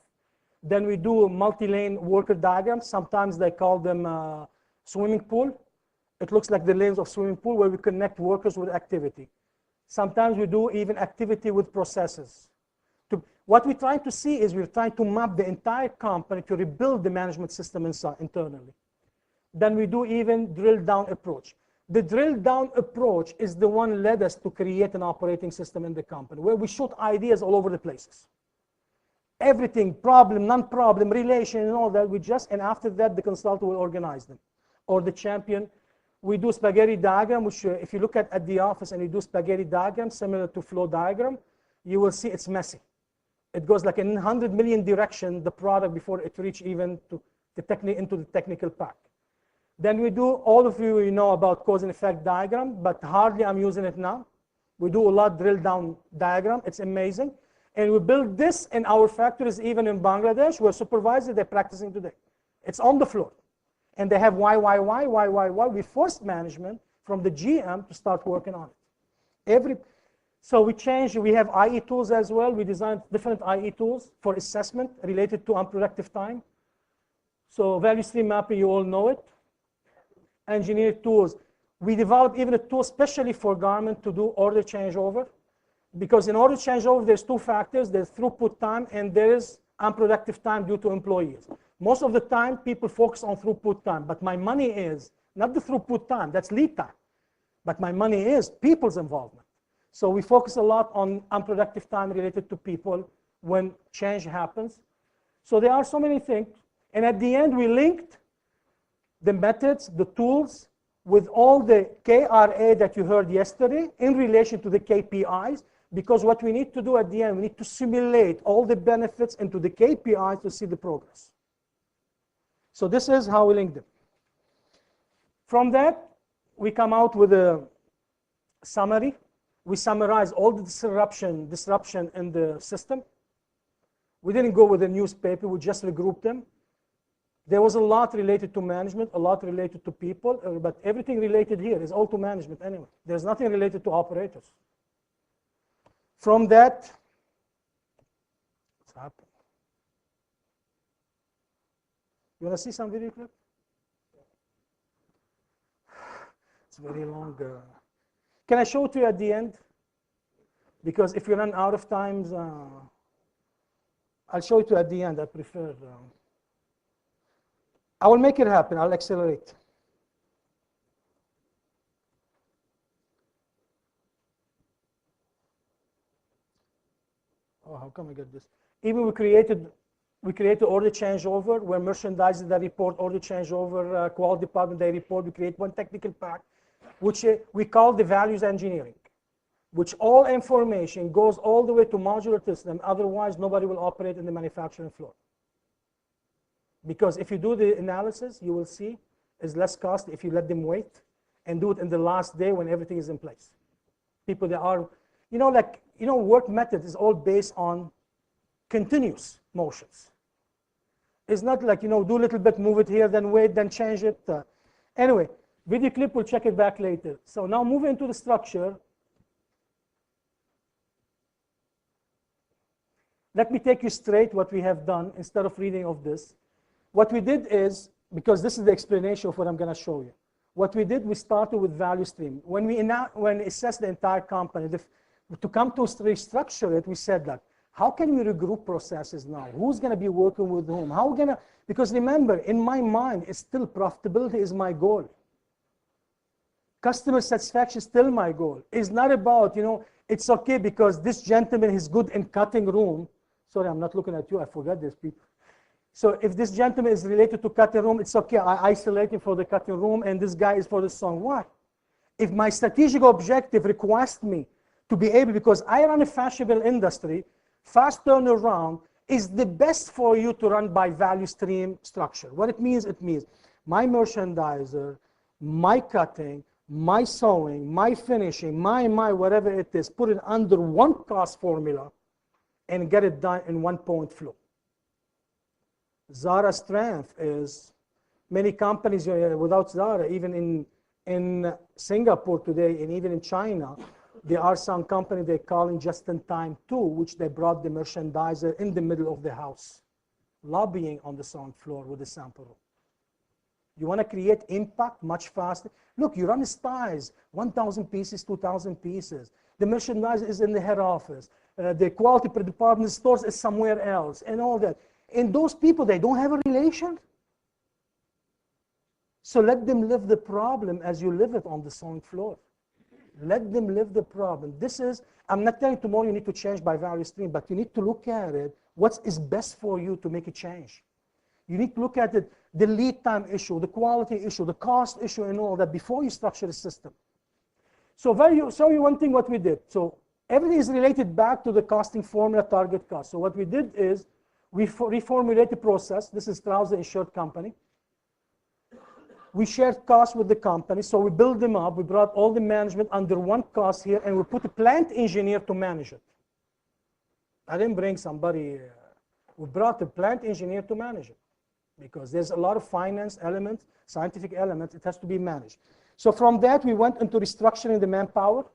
Then we do multi-lane worker diagrams. Sometimes they call them swimming pool. It looks like the lanes of swimming pool where we connect workers with activity. Sometimes we do even activity with processes. What we're trying to see is we're trying to map the entire company to rebuild the management system internally. Then we do even drill down approach. The drill down approach is the one led us to create an operating system in the company where we shoot ideas all over the places. Everything, problem, non-problem, relation, and all that, and after that, the consultant will organize them. Or the champion, we do spaghetti diagram, which if you look at the office and you do spaghetti diagram, similar to flow diagram, you will see it's messy. It goes like in 100 million direction, the product, before it reach even to into the technical pack. Then we do, all of you know about cause and effect diagram, but hardly I'm using it now. We do a lot drill down diagram. It's amazing. And we build this in our factories, even in Bangladesh, where supervisors, they're practicing today. It's on the floor. And they have why. We forced management from the GM to start working on it. So we changed, we have IE tools as well. We designed different IE tools for assessment related to unproductive time. So value stream mapping, you all know it. Engineered tools. We developed even a tool specially for garment to do order changeover. Because in order changeover, there's two factors. There's throughput time and there's unproductive time due to employees. Most of the time, people focus on throughput time. But my money is not the throughput time. That's lead time. But my money is people's involvement. So we focus a lot on unproductive time related to people when change happens. So there are so many things. And at the end, we linked the methods, the tools, with all the KRA that you heard yesterday in relation to the KPIs. Because what we need to do at the end, we need to simulate all the benefits into the KPIs to see the progress. So this is how we link them. From that, we come out with a summary. We summarize all the disruption in the system. We didn't go with a newspaper, we just regrouped them. There was a lot related to management, a lot related to people, but everything related here is all to management anyway. There's nothing related to operators. From that, what's happening? You want to see some video clip? It's very long. Can I show it to you at the end? Because if you run out of time, I'll show it to you at the end. I prefer. I will make it happen. I'll accelerate. Oh, how come I get this? Even we created order changeover, where merchandisers that report order changeover, quality department they report. We create one technical pack, which we call the values engineering, which all information goes all the way to modular system. Otherwise, nobody will operate in the manufacturing floor. Because if you do the analysis, you will see it's less cost if you let them wait and do it in the last day when everything is in place. People that are, work method is all based on continuous motions. It's not like, do a little bit, move it here, then wait, then change it. Anyway, video clip, we'll check it back later. So now moving into the structure. Let me take you straight what we have done instead of reading of this. What we did is, because this is the explanation of what I'm going to show you. What we did, we started with value stream. When we assessed the entire company, to come to restructure it, we said that, how can we regroup processes now? Who's going to be working with whom? How going to, because remember, in my mind, it's still profitability is my goal. Customer satisfaction is still my goal. It's not about, it's okay because this gentleman is good in cutting room. Sorry, I'm not looking at you. I forgot this people. So if this gentleman is related to cutting room, it's okay. I isolate him for the cutting room, and this guy is for the song. Why? If my strategic objective requires me to be able, because I run a fashionable industry, fast turnaround is the best for you to run by value stream structure. What it means my merchandiser, my cutting, my sewing, my finishing, my whatever it is, put it under one cost formula and get it done in 1 point flow. Zara's strength is many companies without Zara, even in Singapore today and even in China, there are some companies they call in just-in-time too, which they brought the merchandiser in the middle of the house, lobbying on the sound floor with the sample room. You want to create impact much faster? Look, you run styles, 1,000 pieces, 2,000 pieces. The merchandiser is in the head office. The quality per department stores is somewhere else and all that. And those people, they don't have a relation. So let them live the problem as you live it on the sewing floor. Let them live the problem. This is, I'm not telling tomorrow you need to change by value stream, but you need to look at it, what is best for you to make a change. You need to look at it, the lead time issue, the quality issue, the cost issue, and all that before you structure a system. So one thing what we did. So everything is related back to the costing formula, target cost. So what we did is we reformulate the process. This is Strauss, the insured company. We shared costs with the company, so we built them up. We brought all the management under one cost here, and we put a plant engineer to manage it. I didn't bring somebody. We brought a plant engineer to manage it because there's a lot of finance elements, scientific elements. It has to be managed. So from that, we went into restructuring the manpower.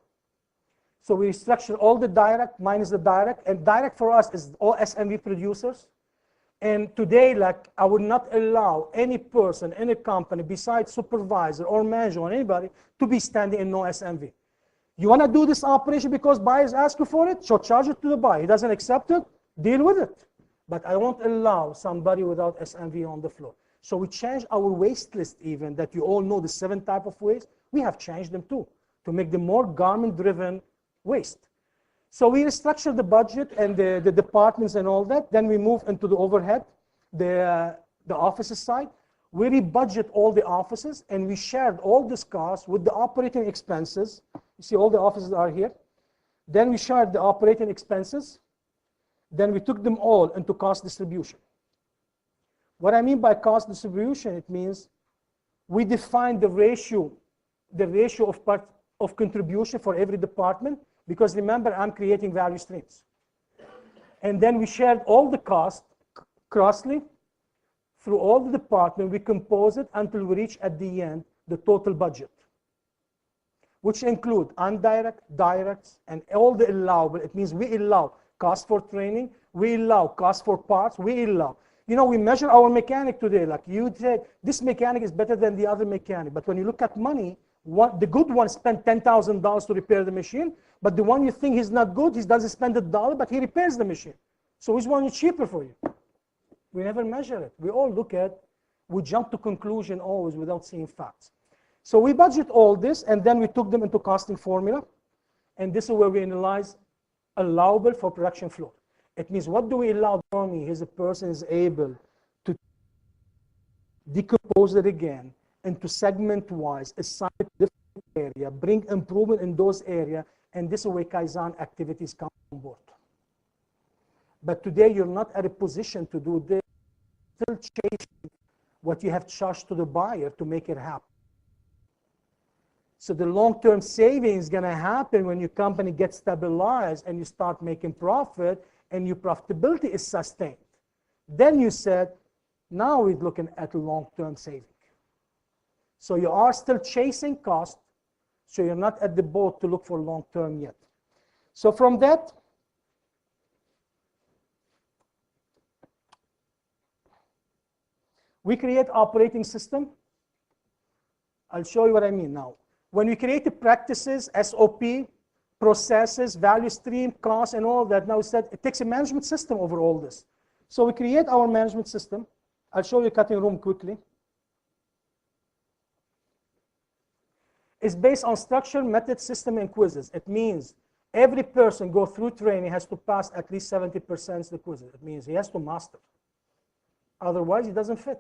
So we restructured all the direct minus the direct, and direct for us is all SMV producers. And today, like, I would not allow any person in a company besides supervisor or manager or anybody to be standing in no SMV. You want to do this operation because buyers ask you for it? So charge it to the buyer. He doesn't accept it, deal with it. But I won't allow somebody without SMV on the floor. So we changed our waste list even, that you all know the 7 types of waste. We have changed them too, to make them more garment-driven waste. So we restructured the budget and the departments and all that. Then we moved into the overhead, the offices side. We rebudget all the offices, and we shared all this cost with the operating expenses. You see all the offices are here. Then we shared the operating expenses. Then we took them all into cost distribution. What I mean by cost distribution, it means we defined the ratio of contribution for every department. Because remember, I'm creating value streams. And then we shared all the costs crossly through all the departments. We compose it until we reach at the end the total budget, which include indirect, directs, and all the allowable. It means we allow cost for training, we allow cost for parts, we allow. You know, we measure our mechanic today. Like you said, this mechanic is better than the other mechanic. But when you look at money, the good one spent $10,000 to repair the machine, but the one you think he's not good, he doesn't spend $1, but he repairs the machine. So which one is cheaper for you? We never measure it. We all look at, we jump to conclusion always without seeing facts. So we budget all this, and then we took them into costing formula, and this is where we analyze allowable for production floor. It means what do we allow for me? Is a person is able to decompose it again into segment-wise, assign it to different area, bring improvement in those areas, and this is where Kaizen activities come on board. But today, you're not at a position to do this, still chasing what you have charged to the buyer to make it happen. So the long-term savings is going to happen when your company gets stabilized and you start making profit and your profitability is sustained. Then you said, now we're looking at long-term saving. So you are still chasing cost, so you're not at the boat to look for long-term yet. So from that, we create operating system. I'll show you what I mean now. When we create the practices, SOP, processes, value stream, cost, and all that, now it takes a management system over all this. So we create our management system. I'll show you cutting room quickly. It's based on structure, method, system, and quizzes. It means every person go through training has to pass at least 70% of the quizzes. It means he has to master. Otherwise, he doesn't fit.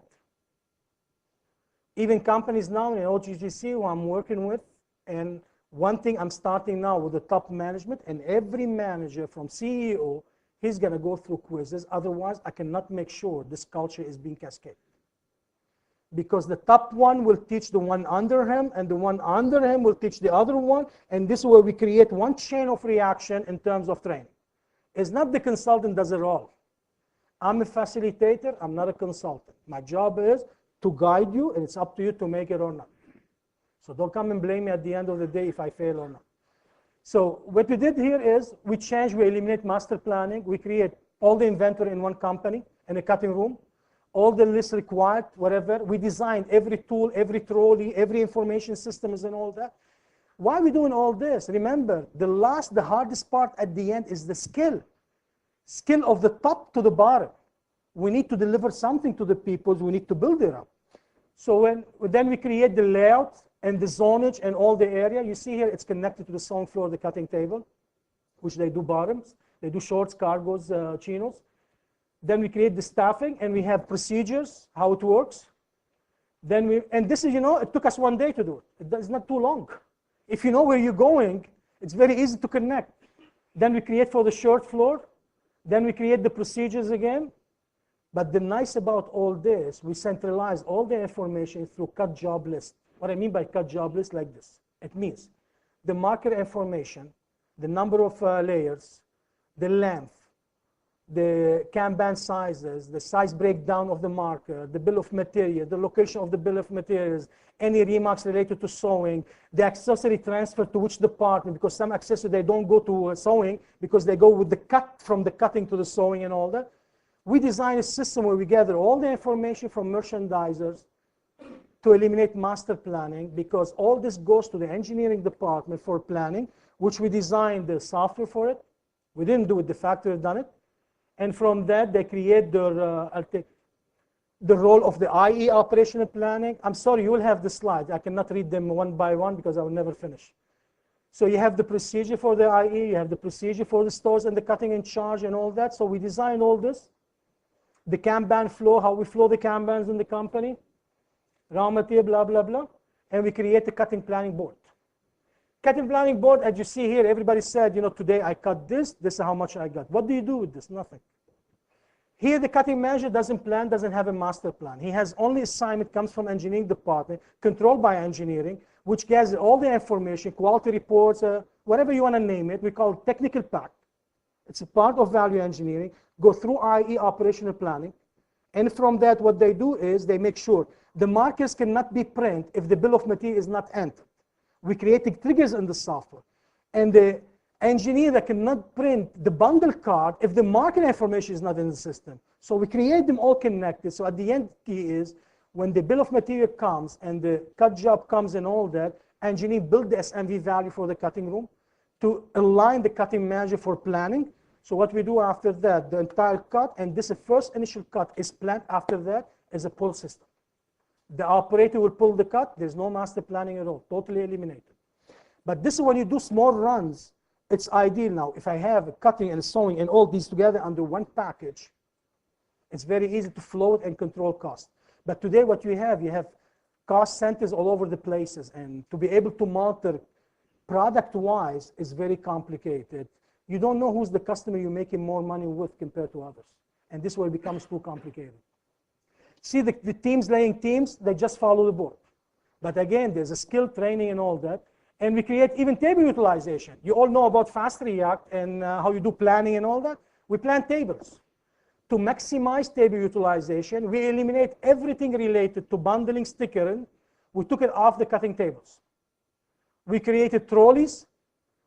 Even companies now in OGTC who I'm working with, and one thing I'm starting now with the top management, and every manager from CEO, he's going to go through quizzes. Otherwise, I cannot make sure this culture is being cascaded. Because the top one will teach the one under him, and the one under him will teach the other one, and this is where we create one chain of reaction in terms of training. It's not the consultant does it all. I'm a facilitator, I'm not a consultant. My job is to guide you, and it's up to you to make it or not. So don't come and blame me at the end of the day if I fail or not. So what we did here is we eliminate master planning, we create all the inventory in one company in a cutting room, all the lists required, whatever. We designed every tool, every trolley, every information systems and all that. Why are we doing all this? Remember, the hardest part at the end is the skill. Skill of the top to the bottom. We need to deliver something to the people, we need to build it up. So then we create the layout and the zonage and all the area. You see here, it's connected to the sewing floor, the cutting table, which they do bottoms. They do shorts, cargos, chinos. Then we create the staffing, and we have procedures, how it works. And this is, it took us 1 day to do it. It's not too long. If you know where you're going, it's very easy to connect. Then we create for the short floor. Then we create the procedures again. But the nice about all this, we centralize all the information through cut job list. What I mean by cut job list, like this. It means the marker information, the number of layers, the length, the Kanban sizes, the size breakdown of the marker, the bill of material, the location of the bill of materials, any remarks related to sewing, the accessory transfer to which department, because some accessories, they don't go to sewing because they go with the cut from the cutting to the sewing and all that. We design a system where we gather all the information from merchandisers to eliminate master planning, because all this goes to the engineering department for planning, which we designed the software for it. We didn't do it, the factory done it. And from that, they create the role of the IE operational planning. I'm sorry, you will have the slides. I cannot read them one by one because I will never finish. So you have the procedure for the IE, you have the procedure for the stores and the cutting in charge and all that. So we designed all this. The Kanban flow, how we flow the Kanbans in the company, raw material, blah, blah, blah. And we create the cutting planning board. Cutting planning board, as you see here, everybody said, today I cut this is how much I got. What do you do with this? Nothing. Here, the cutting manager doesn't have a master plan. He has only assignment, comes from engineering department, controlled by engineering, which gathers all the information, quality reports, whatever you want to name it. We call it technical pack. It's a part of value engineering, go through IE operational planning. And from that, what they do is they make sure the markers cannot be printed if the bill of material is not entered. We create triggers in the software. And the engineer that cannot print the bundle card if the market information is not in the system. So we create them all connected. So at the end, key is when the bill of material comes and the cut job comes and all that, engineer build the SMV value for the cutting room to align the cutting manager for planning. So what we do after that, the entire cut, and this first initial cut is planned after that is a pull system. The operator will pull the cut. There's no master planning at all, totally eliminated. But this is when you do small runs, it's ideal now. If I have a cutting and sewing and all these together under one package, it's very easy to flow it and control cost. But today what you have cost centers all over the places, and to be able to monitor product-wise is very complicated. You don't know who's the customer you're making more money with compared to others. And this is where it becomes too complicated. See, the teams laying teams, they just follow the board. But again, there's a skill training and all that. And we create even table utilization. You all know about Fast React and how you do planning and all that. We plan tables. To maximize table utilization, we eliminate everything related to bundling, stickering. We took it off the cutting tables. We created trolleys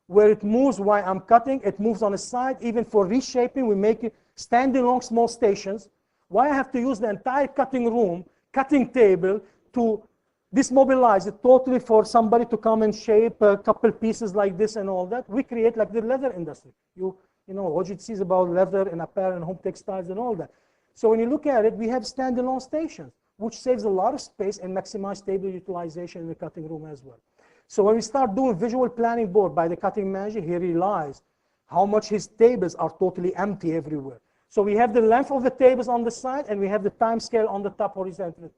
where it moves while I'm cutting. It moves on the side. Even for reshaping, we make it standalone small stations. Why I have to use the entire cutting room, cutting table to dismobilize it totally for somebody to come and shape a couple pieces like this and all that? We create like the leather industry. You know, OGTC is about leather and apparel and home textiles and all that. So when you look at it, we have standalone stations, which saves a lot of space and maximize table utilization in the cutting room as well. So when we start doing visual planning board by the cutting manager, he realized how much his tables are totally empty everywhere. So we have the length of the tables on the side, and we have the time scale on the top horizontally.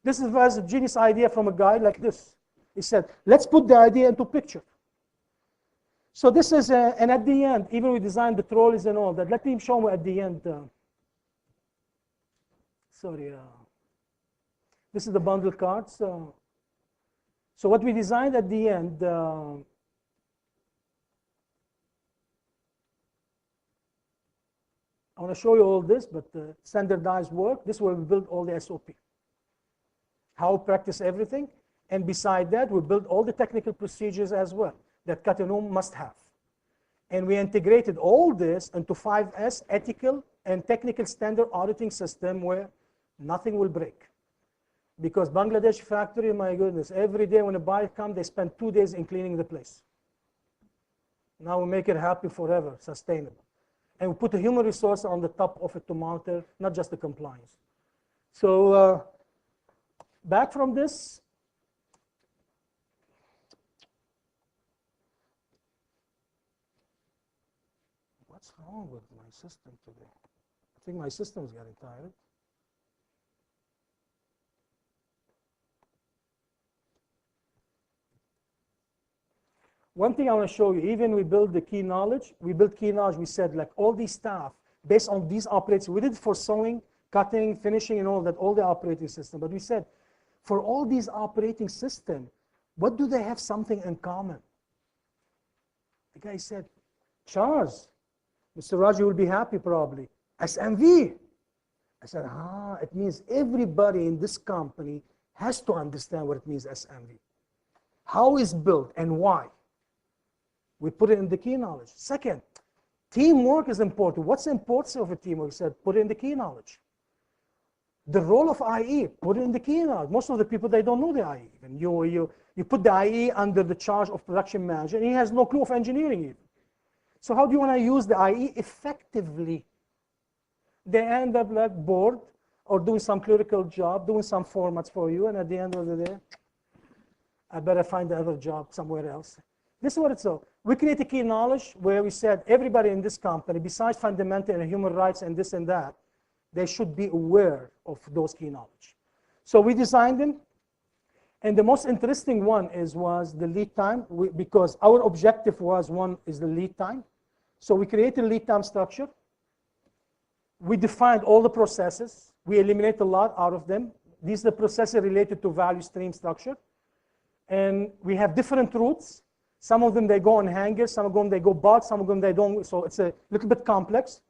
This was a genius idea from a guy like this. He said, let's put the idea into picture. So this is, and at the end, even we designed the trolleys and all that. Let me show you at the end. This is the bundle cards. So what we designed at the end, I want to show you all this, but standardized work. This is where we build all the SOP. How we practice everything. And beside that, we build all the technical procedures as well that cutting room must have. And we integrated all this into 5S ethical and technical standard auditing system where nothing will break. Because Bangladesh factory, my goodness, every day when a buyer comes, they spend 2 days in cleaning the place. Now we make it happy forever, sustainable. And we put a human resource on the top of it to monitor, not just the compliance. So back from this, what's wrong with my system today? I think my system is getting tired. One thing I want to show you, even we build the key knowledge, we said like all these staff, based on these operating, we did it for sewing, cutting, finishing, and all that, all the operating system. But we said, for all these operating system, what do they have something in common? The guy said, Charles, Mr. Raji will be happy probably. SMV. I said, it means everybody in this company has to understand what it means SMV. How it's built and why. We put it in the key knowledge. Second, teamwork is important. What's the importance of a teamwork? We said, put it in the key knowledge. The role of IE, put it in the key knowledge. Most of the people, they don't know the IE. Even you put the IE under the charge of production manager, and he has no clue of engineering even. So how do you want to use the IE effectively? They end up like bored or doing some clerical job, doing some formats for you, and at the end of the day, I better find another job somewhere else. This is what it's all. We create a key knowledge where we said everybody in this company, besides fundamental and human rights and this and that, they should be aware of those key knowledge. So we designed them. And the most interesting one was the lead time, because our objective was, one is the lead time. So we created a lead time structure. We defined all the processes. We eliminate a lot out of them. These are the processes related to value stream structure. And we have different routes. Some of them, they go on hangers. Some of them, they go bulk. Some of them, they don't. So it's a little bit complex.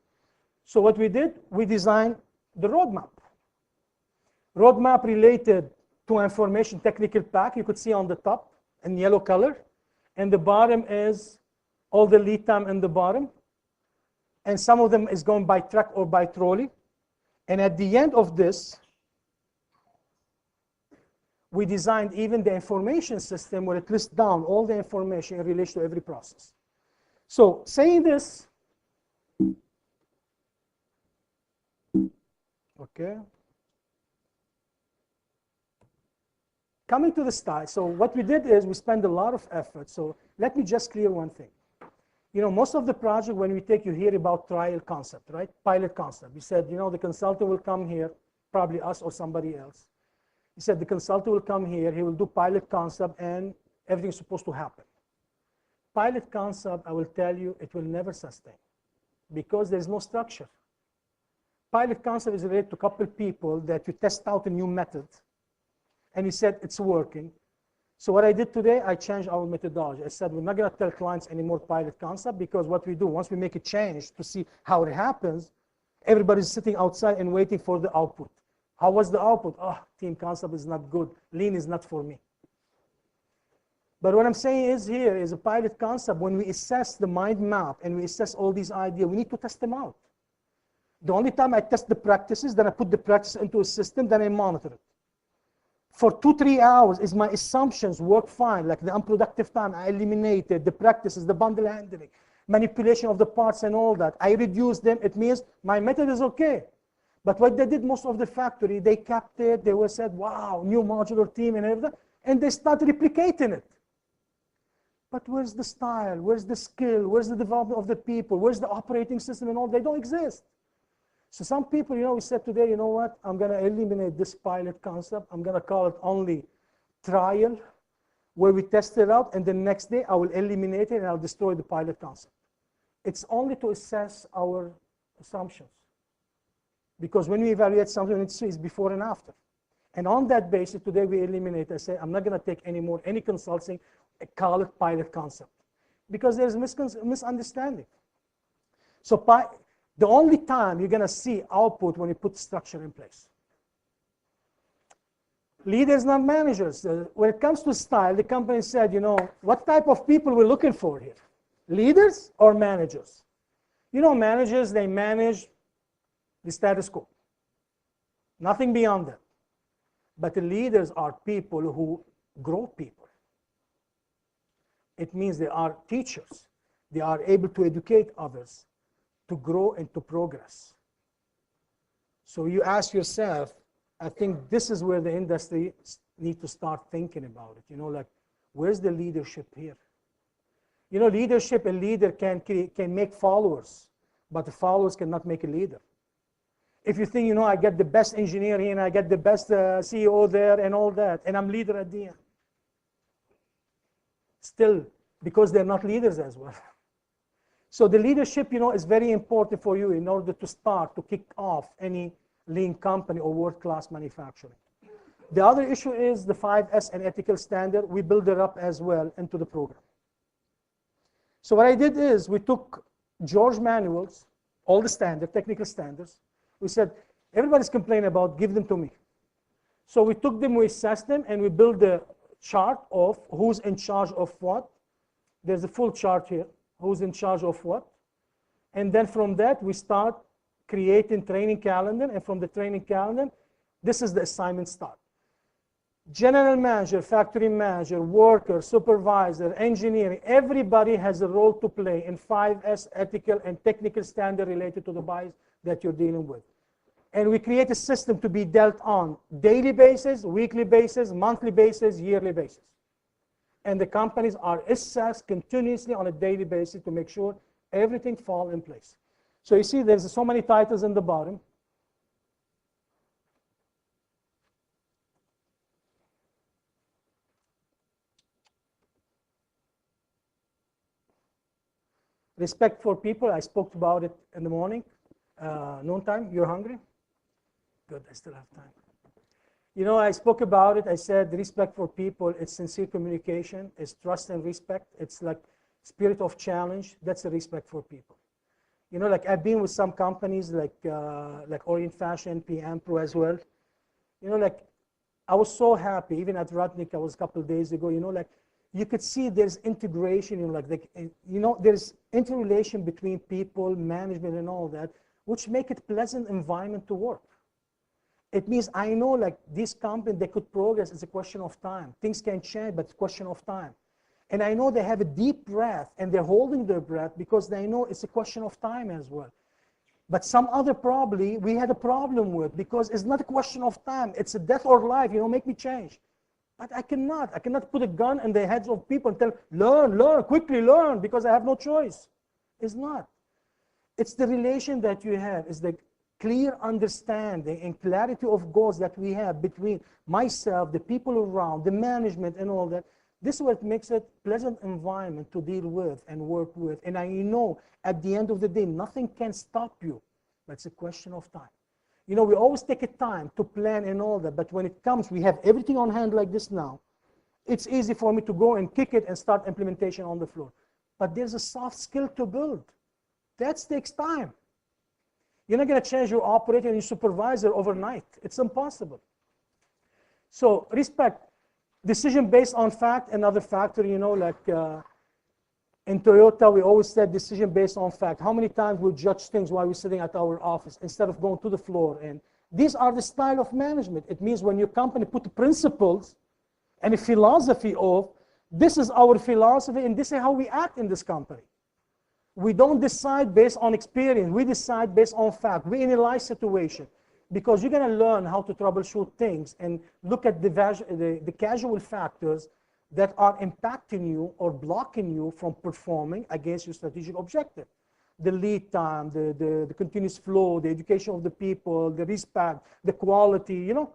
So what we did, we designed the roadmap. Roadmap related to information technical pack. You could see on the top in yellow color. And the bottom is all the lead time in the bottom. And some of them is going by truck or by trolley. And at the end of this, we designed even the information system where it lists down all the information in relation to every process. So saying this, okay. Coming to the style, so what we did is we spent a lot of effort. So let me just clear one thing. You know, most of the project, when we take, you hear about trial concept, right? Pilot concept. We said, you know, the consultant will come here, probably us or somebody else. He said the consultant will come here, he will do pilot concept, and everything's supposed to happen. Pilot concept, I will tell you, it will never sustain because there's no structure. Pilot concept is related to a couple people that you test out a new method, and he said it's working. So what I did today, I changed our methodology. I said we're not going to tell clients anymore pilot concept, because what we do, once we make a change to see how it happens, everybody's sitting outside and waiting for the output. How was the output? Oh, team concept is not good. Lean is not for me. But what I'm saying is here is a pilot concept. When we assess the mind map and we assess all these ideas, we need to test them out. The only time I test the practices, then I put the practice into a system, then I monitor it. For 2-3 hours, is my assumptions work fine, like the unproductive time, I eliminated the practices, the bundle handling, manipulation of the parts and all that. I reduced them. It means my method is okay. But what they did, most of the factory, they kept it. They were said, wow, new modular team and everything. And they started replicating it. But where's the style? Where's the skill? Where's the development of the people? Where's the operating system and all? They don't exist. So some people, you know, we said today, you know what? I'm going to eliminate this pilot concept. I'm going to call it only trial, where we test it out. And the next day, I will eliminate it and I'll destroy the pilot concept. It's only to assess our assumptions. Because when we evaluate something, it's before and after. And on that basis, today we eliminate. I say, I'm not going to take any consulting, call it pilot concept. Because there's misunderstanding. So the only time you're going to see output when you put structure in place. Leaders, not managers. When it comes to style, the company said, you know, what type of people we're looking for here? Leaders or managers? You know, managers, they manage the status quo. Nothing beyond that. But the leaders are people who grow people. It means they are teachers. They are able to educate others, to grow and to progress. So you ask yourself, I think this is where the industry need to start thinking about it. You know, like, where's the leadership here? You know, leadership, a leader can make followers, but the followers cannot make a leader. If you think, you know, I get the best engineer here and I get the best CEO there and all that, and I'm leader at the end. Still, because they're not leaders as well. So the leadership, you know, is very important for you in order to start to kick off any lean company or world-class manufacturing. The other issue is the 5S and ethical standard. We build it up as well into the program. So what I did is we took George manuals, all the standard, technical standards. We said, everybody's complaining about, give them to me. So we took them, we assessed them, and we built the chart of who's in charge of what. There's a full chart here, who's in charge of what. And then from that, we start creating training calendar, and from the training calendar, this is the assignment start. General manager, factory manager, worker, supervisor, engineering, everybody has a role to play in 5S ethical and technical standard related to the buys that you're dealing with. And we create a system to be dealt on daily basis, weekly basis, monthly basis, yearly basis. And the companies are assessed continuously on a daily basis to make sure everything falls in place. So you see there's so many titles in the bottom. Respect for people, I spoke about it in the morning, noontime. You're hungry? Good, I still have time. You know, I spoke about it. I said respect for people, it's sincere communication, it's trust and respect. It's like spirit of challenge. That's a respect for people. You know, like I've been with some companies like Orient Fashion, PM Pro as well. You know, like I was so happy, even at Rudnick, I was a couple of days ago, you know, like you could see there's integration, you know, there's interrelation between people, management and all that, which make it pleasant environment to work. It means I know like this company, they could progress, it's a question of time. Things can change, but it's a question of time. And I know they have a deep breath and they're holding their breath because they know it's a question of time as well. But some other probably we had a problem with because it's not a question of time. It's a death or life, you know, make me change. But I cannot put a gun in the heads of people and tell, learn, quickly learn, because I have no choice. It's not. It's the relation that you have, it's the clear understanding and clarity of goals that we have between myself, the people around, the management and all that. This is what makes it a pleasant environment to deal with and work with. And I know at the end of the day, nothing can stop you, but it's a question of time. You know, we always take a time to plan and all that, but when it comes, we have everything on hand like this now. It's easy for me to go and kick it and start implementation on the floor. But there's a soft skill to build. That takes time. You're not going to change your operator and your supervisor overnight. It's impossible. So respect, decision based on fact, another factor, you know, like in Toyota, we always said decision based on fact. How many times we judge things while we're sitting at our office instead of going to the floor? And these are the style of management. It means when your company put the principles and a philosophy of, this is our philosophy and this is how we act in this company. We don't decide based on experience. We decide based on fact. We analyze situation because you're going to learn how to troubleshoot things and look at the casual factors that are impacting you or blocking you from performing against your strategic objective. The lead time, the continuous flow, the education of the people, the respect, the quality, you know.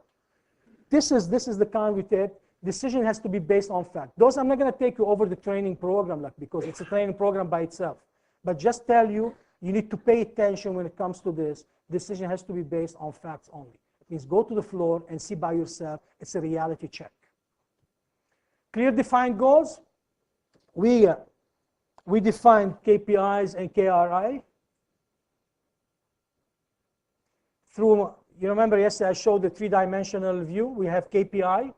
This is the kind we take. Decision has to be based on fact. Those I'm not going to take you over the training program like because it's a training program by itself. But just tell you, you need to pay attention when it comes to this. Decision has to be based on facts only. It means go to the floor and see by yourself. It's a reality check. Clear defined goals. We define KPIs and KRI. Through, you remember yesterday I showed the three-dimensional view. We have KPI.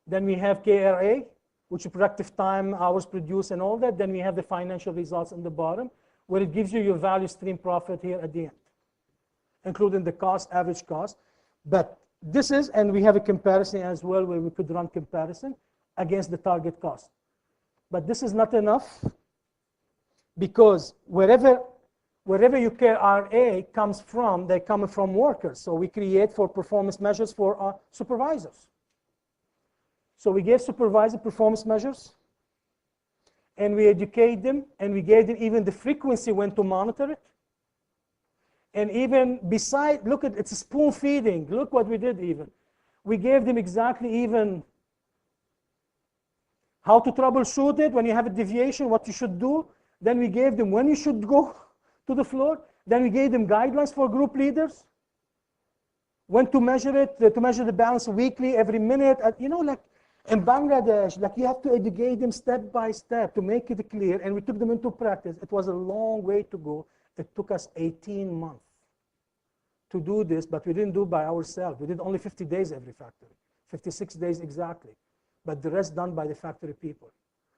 Then we have KRA, which is productive time, hours produced and all that. Then we have the financial results in the bottom, where it gives you your value stream profit here at the end, including the cost, average cost. But this is, and we have a comparison as well, where we could run comparison against the target cost. But this is not enough, because wherever wherever your KRA comes from, they're coming from workers. So we create for performance measures for our supervisors. So we gave supervisor performance measures, and we educate them, and we gave them even the frequency when to monitor it. And even beside, look at, it's a spoon feeding. Look what we did even. We gave them exactly even how to troubleshoot it when you have a deviation, what you should do. Then we gave them when you should go to the floor. Then we gave them guidelines for group leaders. When to measure it, to measure the balance weekly, every minute. You know, like in Bangladesh, like you have to educate them step by step to make it clear. And we took them into practice. It was a long way to go. It took us 18 months to do this, but we didn't do it by ourselves. We did only 50 days every factory, 56 days exactly. But the rest done by the factory people,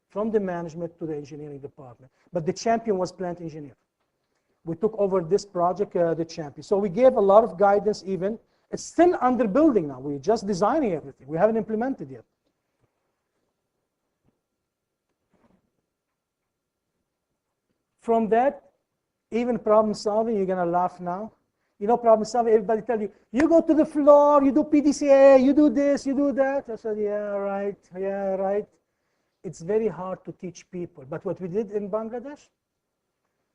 from the management to the engineering department. But the champion was plant engineer. We took over this project, the champion. So we gave a lot of guidance even. It's still under building now. We're just designing everything. We haven't implemented yet. From that, even problem solving, you're gonna laugh now. You know, problem solving, everybody tell you, you go to the floor, you do PDCA, you do this, you do that. I said, yeah, right, yeah, right. It's very hard to teach people. But what we did in Bangladesh,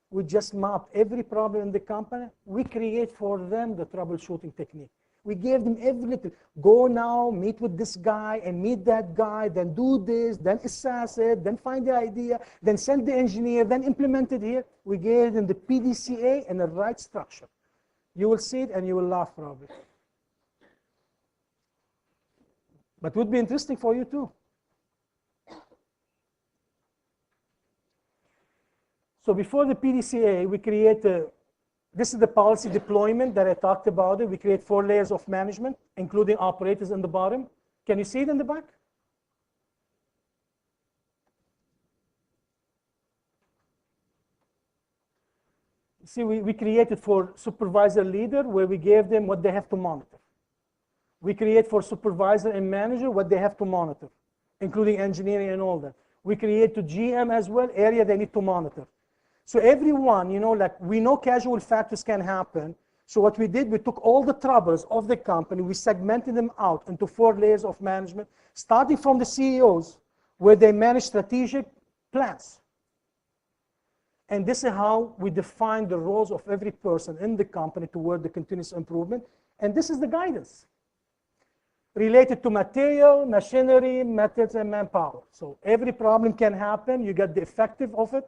we just mapped every problem in the company. We create for them the troubleshooting technique. We gave them every little, go now, meet with this guy and meet that guy, then do this, then assess it, then find the idea, then send the engineer, then implement it here. We gave them the PDCA and the right structure. You will see it and you will laugh probably. But it would be interesting for you too. So before the PDCA, we create this is the policy deployment that I talked about. We create 4 layers of management, including operators in the bottom. Can you see it in the back? See, we created for supervisor leader where we gave them what they have to monitor. We create for supervisor and manager what they have to monitor, including engineering and all that. We create to GM as well, area they need to monitor. So everyone, you know, like we know casual factors can happen. So what we did, we took all the troubles of the company, we segmented them out into 4 layers of management, starting from the CEOs, where they manage strategic plans. And this is how we define the roles of every person in the company toward the continuous improvement. And this is the guidance related to material, machinery, methods, and manpower. So every problem can happen. You get the effective of it.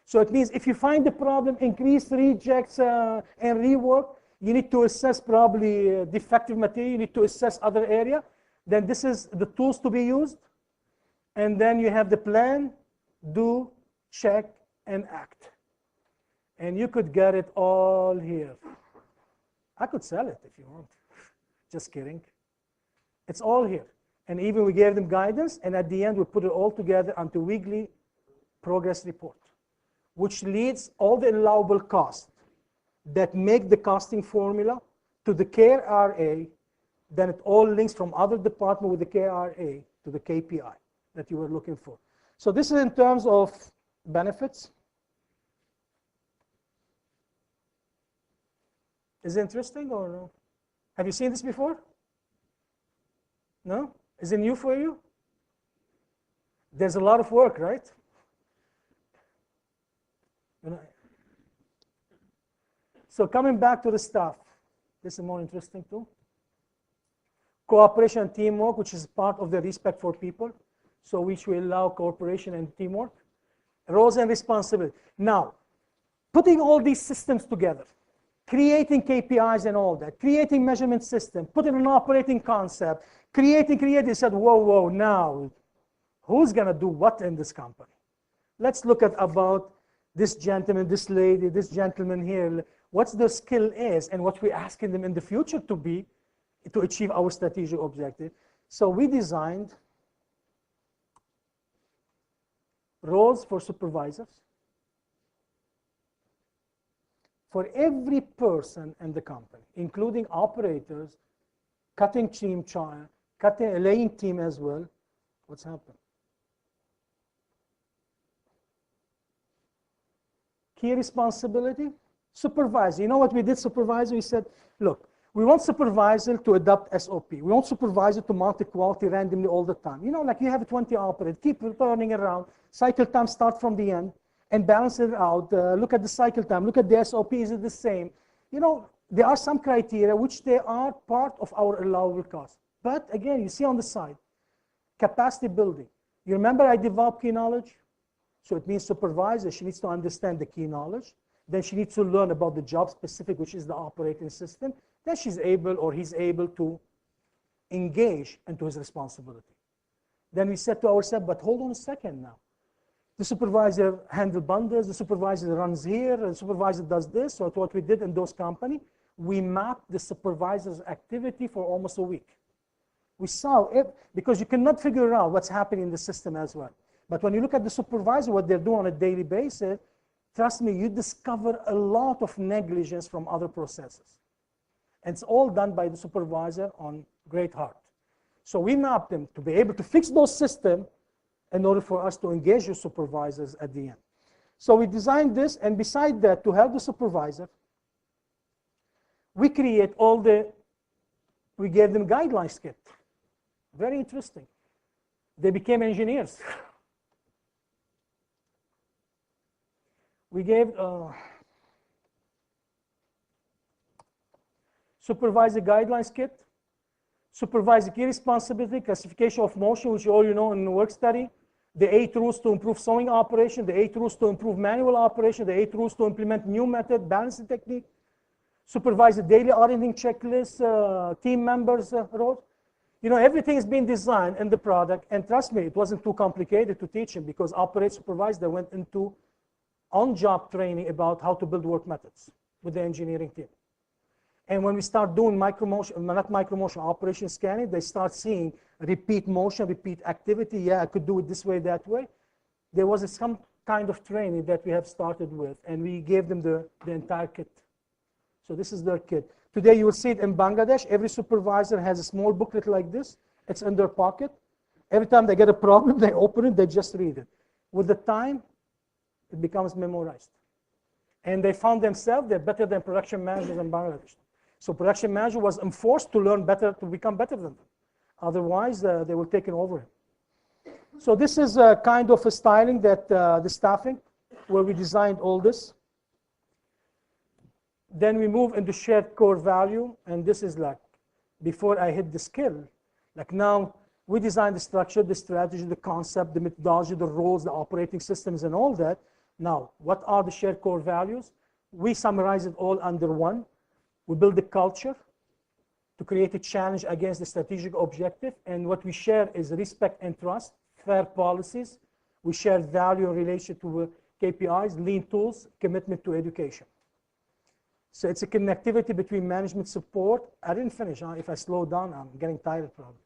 So it means if you find the problem, increase rejects and rework, you need to assess probably defective material. You need to assess other area. Then this is the tools to be used. And then you have the plan, do, check, and act. And you could get it all here. I could sell it if you want. Just kidding. It's all here. And even we gave them guidance, and at the end we put it all together onto weekly progress report, which leads all the allowable costs that make the costing formula to the KRA. Then it all links from other department with the KRA to the KPI that you were looking for. So this is in terms of benefits. Is it interesting or no? Have you seen this before? No? Is it new for you? There's a lot of work, right? So coming back to the staff, this is more interesting too. Cooperation and teamwork, which is part of the respect for people. So which will allow cooperation and teamwork. Roles and responsibility. Now, putting all these systems together, creating KPIs and all that, creating measurement system, putting an operating concept, creating, said, whoa, now, who's gonna do what in this company? Let's look at about this gentleman, this lady, this gentleman here, what's their skill is and what we're asking them in the future to be to achieve our strategic objective. So we designed roles for supervisors, for every person in the company, including operators, cutting team, laying team as well. What's happened? Key responsibility, Supervisor, you know what we did, supervisor? We said, look, we want supervisor to adopt SOP. We want supervisor to mount the quality randomly all the time. You know, like you have a 20 operator, keep turning around, cycle time start from the end, and balance it out. Look at the cycle time, look at the SOP, is it the same? You know, there are some criteria which they are part of our allowable cost. But again, you see on the side, capacity building. You remember I developed key knowledge? So it means supervisor, she needs to understand the key knowledge. Then she needs to learn about the job specific, which is the operating system. Then she's able or he's able to engage into his responsibility. Then we said to ourselves, but hold on a second now. The supervisor handles bundles, the supervisor runs here, the supervisor does this. So what we did in those companies, we mapped the supervisor's activity for almost a week. We saw it because you cannot figure out what's happening in the system as well. But when you look at the supervisor, what they're doing on a daily basis, trust me, you discover a lot of negligence from other processes. And it's all done by the supervisor on great heart. So we mapped them to be able to fix those systems in order for us to engage your supervisors at the end. So we designed this, and beside that, to help the supervisor, we gave them guidelines kit. Very interesting. They became engineers. We gave supervisor guidelines kit, supervisor key responsibility, classification of motion, which all you know in the work study, the 8 rules to improve sewing operation, the 8 rules to improve manual operation, the 8 rules to implement new method, balancing technique, supervisor daily auditing checklist, team members roles. You know, everything is being designed in the product, and trust me, it wasn't too complicated to teach him because operate supervisor went into on-job training about how to build work methods with the engineering team. And when we start doing micromotion operation scanning, they start seeing repeat motion, repeat activity. Yeah, I could do it this way, that way. There was some kind of training that we have started with, and we gave them the entire kit. So this is their kit. Today you will see it in Bangladesh. Every supervisor has a small booklet like this. It's in their pocket. Every time they get a problem, they open it, they just read it. With the time, it becomes memorized. And they found themselves, they're better than production managers in Bangladesh. So production manager was enforced to learn better, to become better than them. Otherwise, they were taken over him. So this is a kind of a styling that the staffing, where we designed all this. Then we move into shared core value, and this is like, before I hit the skill, like now we designed the structure, the strategy, the concept, the methodology, the roles, the operating systems, and all that. Now, what are the shared core values? We summarize it all under one. We build the culture to create a challenge against the strategic objective. And what we share is respect and trust, fair policies. We share value in relation to KPIs, lean tools, commitment to education. So it's a connectivity between management support. I didn't finish. If I slow down, I'm getting tired probably.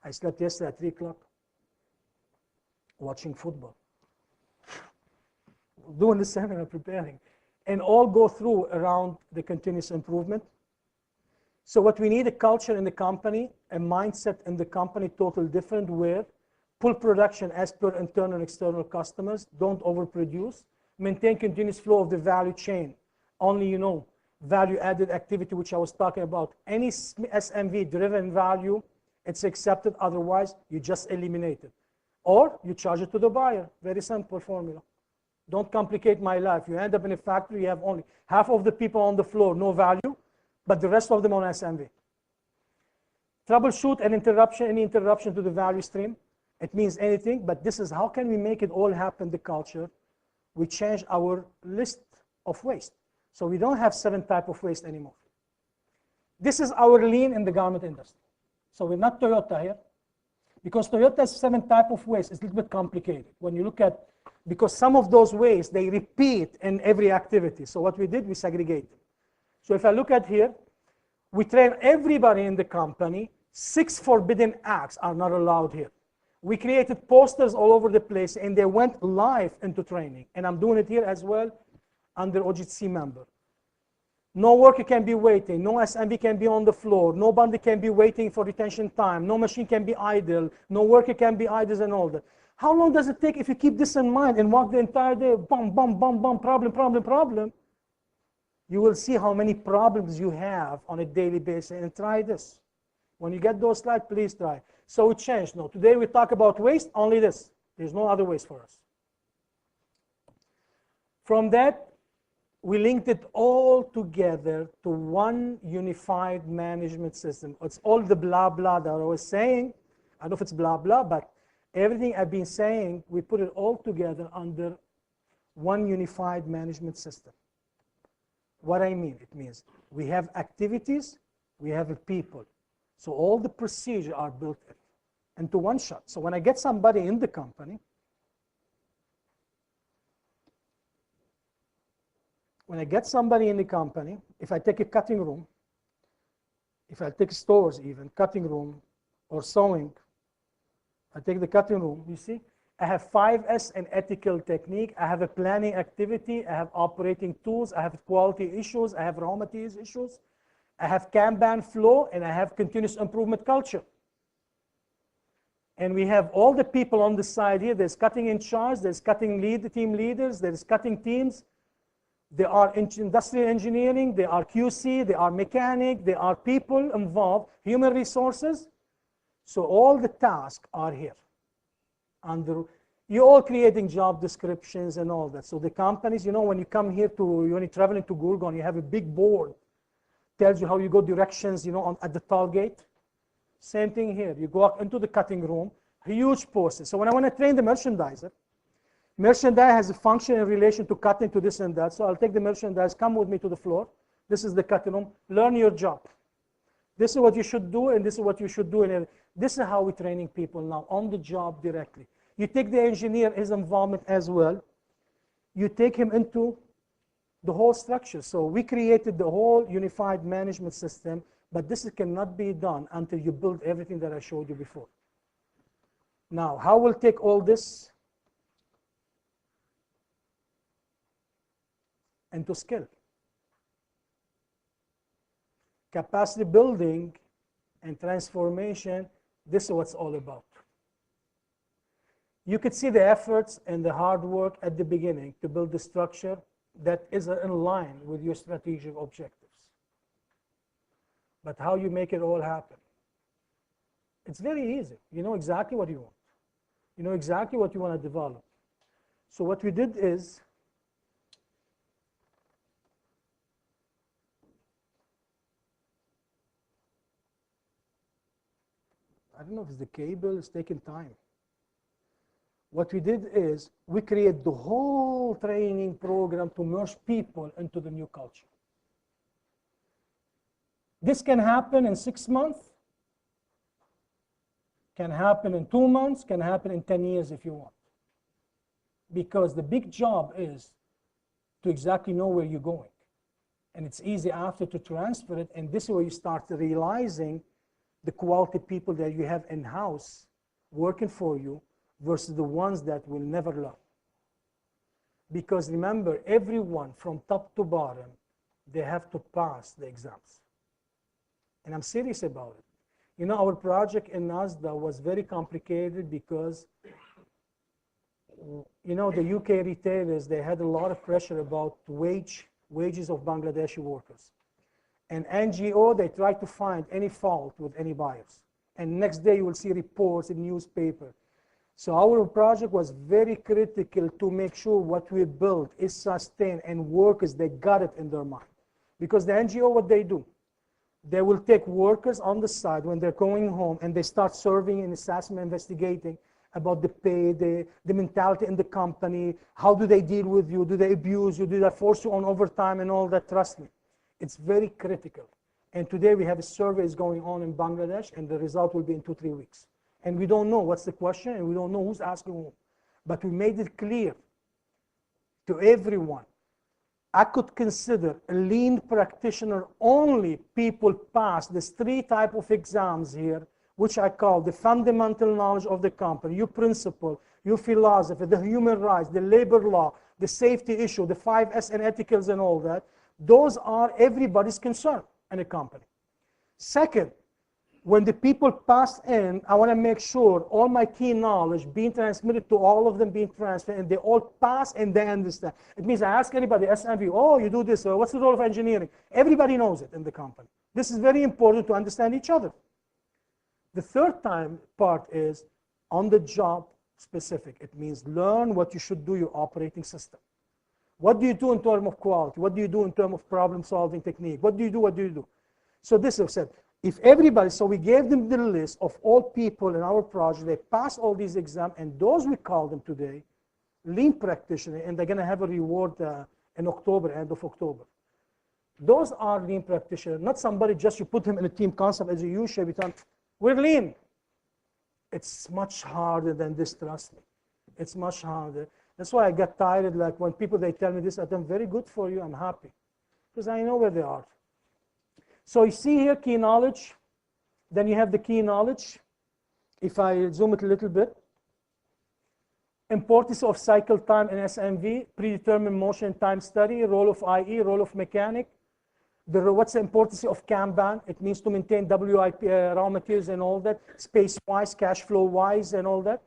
I slept yesterday at 3 o'clock watching football. Doing the seminar, preparing. And all go through around the continuous improvement. So what we need, a culture in the company, a mindset in the company totally different, where pull production as per internal and external customers, don't overproduce, maintain continuous flow of the value chain. Only, you know, value added activity, which I was talking about. Any SMV driven value, it's accepted, otherwise you just eliminate it. Or you charge it to the buyer, very simple formula. Don't complicate my life. You end up in a factory, you have only half of the people on the floor, no value, but the rest of them on SMV. Troubleshoot an interruption, any interruption to the value stream. It means anything, but this is how can we make it all happen, the culture. We change our list of waste. So we don't have 7 types of waste anymore. This is our lean in the garment industry. So we're not Toyota here. Because Toyota's 7 types of waste is a little bit complicated. When you look at, because some of those waste, they repeat in every activity. So what we did, we segregate them. So if I look at here, we train everybody in the company. 6 forbidden acts are not allowed here. We created posters all over the place, and they went live into training. And I'm doing it here as well under OGTC member. No worker can be waiting. No SMV can be on the floor. Nobody can be waiting for retention time. No machine can be idle. No worker can be idle and all that. How long does it take if you keep this in mind and walk the entire day, bum, bum, bum, bum, problem, problem, problem? you will see how many problems you have on a daily basis. And try this. When you get those slides, please try. So it changed. No, today we talk about waste, only this. There's no other waste for us. From that, we linked it all together to one unified management system. It's all the blah, blah that I was saying. I don't know if it's blah, blah, but everything I've been saying, we put it all together under one unified management system. What I mean, it means we have activities, we have people. So all the procedures are built into one shot. So when I get somebody in the company, if I take a cutting room, if I take stores even, cutting room or sewing, I take the cutting room, you see, I have 5S and ethical technique, I have a planning activity, I have operating tools, I have quality issues, I have raw materials issues, I have Kanban flow, and I have continuous improvement culture. And we have all the people on the side here. There's cutting in charge, there's cutting team leaders, there's cutting teams. There are industrial engineering, there are QC, there are mechanic, there are people involved, human resources. So all the tasks are here. You're all creating job descriptions and all that. So the companies, you know, when you come here when you're traveling to Gurgaon, you have a big board, tells you how you go directions, you know, at the toll gate. Same thing here. You go up into the cutting room, huge posters. So when I want to train the merchandiser, merchandise has a function in relation to cutting to this and that. So I'll take the merchandise, come with me to the floor. This is the cutting room. Learn your job. This is what you should do, and this is what you should do. And this is how we're training people now, on the job directly. You take the engineer, his involvement as well. You take him into the whole structure. So we created the whole unified management system, but this cannot be done until you build everything that I showed you before. Now, how we'll take all this into skill? Capacity building and transformation, this is what it's all about. You could see the efforts and the hard work at the beginning to build the structure that is in line with your strategic objectives. But how you make it all happen? It's very easy. You know exactly what you want. You know exactly what you want to develop. So what we did is, I don't know if it's the cable, it's taking time. What we did is we create the whole training program to merge people into the new culture. This can happen in 6 months, can happen in 2 months, can happen in 10 years if you want. Because the big job is to exactly know where you're going. And it's easy after to transfer it, and this is where you start realizing the quality people that you have in-house working for you versus the ones that will never learn. Because remember, everyone from top to bottom, they have to pass the exams. And I'm serious about it. You know, our project in NASDA was very complicated because, you know, the UK retailers, they had a lot of pressure about wages of Bangladeshi workers. And NGO, they tried to find any fault with any buyers. And next day you will see reports in newspaper. So our project was very critical to make sure what we built is sustained and workers, they got it in their mind. Because the NGO, what they do, they will take workers on the side when they're going home and they start serving and assessment, investigating about the pay, the mentality in the company, how do they deal with you, do they abuse you, do they force you on overtime and all that. Trust me, it's very critical. And today we have a survey is going on in Bangladesh, and the result will be in 2-3 weeks. And we don't know what's the question, and we don't know who's asking whom. But we made it clear to everyone. I could consider a lean practitioner only people pass these 3 types of exams here, which I call the fundamental knowledge of the company, your principle, your philosophy, the human rights, the labor law, the safety issue, the 5S and ethicals and all that. Those are everybody's concern in a company. Second, when the people pass in, I want to make sure all my key knowledge being transmitted to all of them being transferred, and they all pass and they understand. It means I ask anybody, SMV, oh, you do this, or what's the role of engineering? Everybody knows it in the company. This is very important to understand each other. The third part is on the job specific. It means learn what you should do, your operating system. What do you do in terms of quality? What do you do in terms of problem solving technique? What do you do? What do you do? So this is said. If everybody, so we gave them the list of all people in our project, they passed all these exams, and those we call them today lean practitioner, and they're going to have a reward in October, end of October. Those are lean practitioners, not somebody just you put him in a team concept as a U-shape, you tell we're lean. It's much harder than this, trust me. It's much harder. That's why I get tired, like when people, they tell me this, I tell them, very good for you, I'm happy. Because I know where they are. So you see here, key knowledge. Then you have the key knowledge. If I zoom it a little bit. Importance of cycle time in SMV, predetermined motion time study, role of IE, role of mechanic. What's the importance of Kanban? It means to maintain WIP, raw materials and all that, space-wise, cash flow-wise and all that.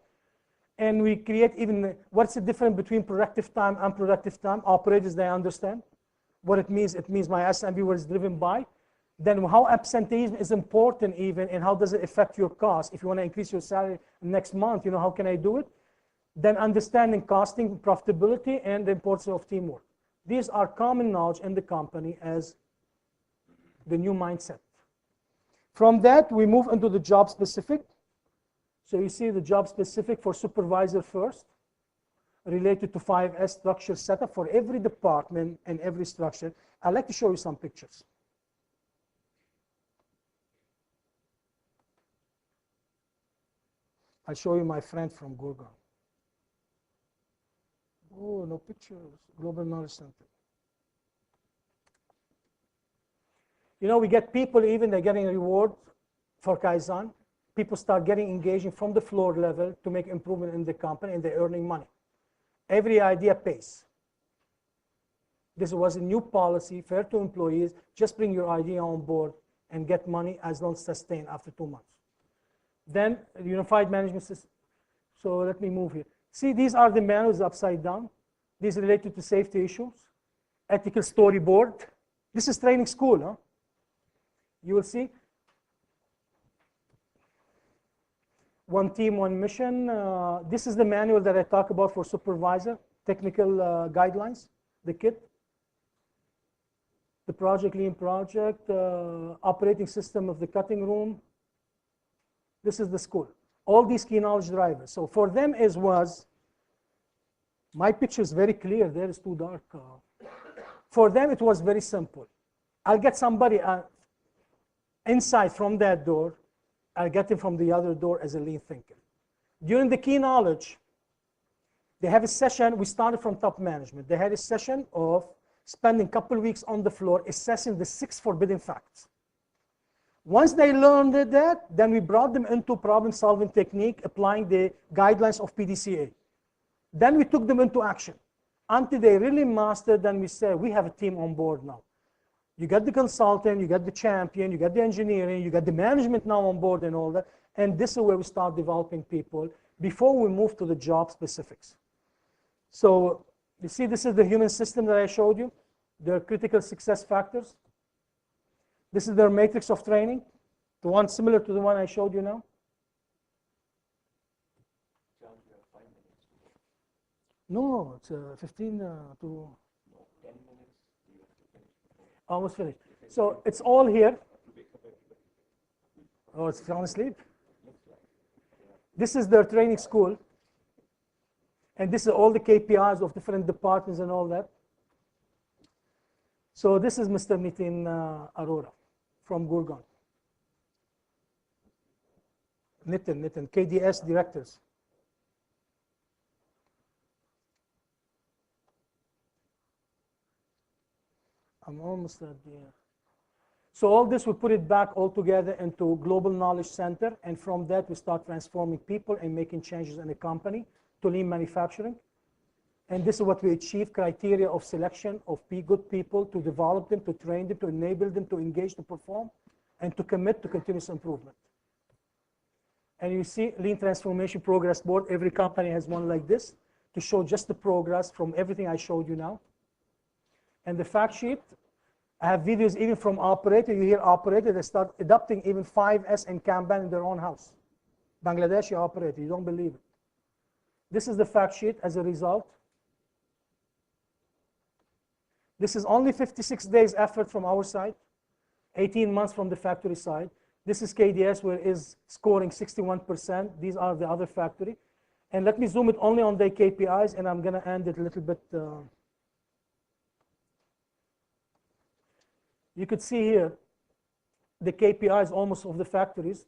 And we create even, what's the difference between productive time and unproductive time? Operators, they understand what it means. It means my SMV was driven by. Then how absenteeism is important even, and how does it affect your cost? If you want to increase your salary next month, how can I do it? Then understanding costing, profitability, and the importance of teamwork. These are common knowledge in the company as the new mindset. From that, we move into the job specific. So you see the job specific for supervisor first, related to 5S structure setup for every department and every structure. I'd like to show you some pictures. I'll show you my friend from Gorgon. Oh, no pictures. Global Knowledge Center. We get people, even they're getting a reward for Kaizen. People start getting engaging from the floor level to make improvement in the company, and they're earning money. Every idea pays. This was a new policy, fair to employees. Just bring your idea on board and get money as long as sustained after 2 months. Then unified management system. So let me move here. See, these are the manuals upside down. These are related to safety issues. Ethical storyboard. This is training school, huh? You will see. One team, one mission. This is the manual that I talk about for supervisor. Technical guidelines, the kit. The project, lean project, operating system of the cutting room. This is the school. All these key knowledge drivers. So for them my picture is very clear. There is too dark. For them, it was very simple. I'll get somebody inside from that door. I'll get him from the other door as a lean thinker. During the key knowledge, they have a session. We started from top management. They had a session of spending a couple of weeks on the floor assessing the 6 forbidden facts. Once they learned that, then we brought them into problem-solving technique, applying the guidelines of PDCA. Then we took them into action. Until they really mastered, then we said, we have a team on board now. You got the consultant, you got the champion, you got the engineering, you got the management now on board and all that. And this is where we start developing people before we move to the job specifics. So you see, this is the human system that I showed you, their critical success factors. This is their matrix of training, the one similar to the one I showed you now. No, it's 15 to... No, 10 minutes. Almost finished. So it's all here. Oh, it's falling asleep? This is their training school. And this is all the KPIs of different departments and all that. So this is Mr. Nitin Arora from Gurgaon. Nitin, KDS directors. I'm almost at the end. So all this, we put it back all together into Global Knowledge Center, and from that we start transforming people and making changes in the company to lean manufacturing. And this is what we achieve, criteria of selection of good people, to develop them, to train them, to enable them to engage, to perform. and to commit to continuous improvement. And you see Lean Transformation Progress Board. Every company has one like this to show just the progress from everything I showed you now. And the fact sheet, I have videos even from operator. You hear operator, they start adopting even 5S and Kanban in their own house. Bangladeshi operator, you don't believe it. This is the fact sheet as a result. This is only 56 days effort from our side, 18 months from the factory side. This is KDS, where it is scoring 61%. These are the other factory. And let me zoom it only on the KPIs, and I'm going to end it a little bit. You could see here the KPIs almost of the factories.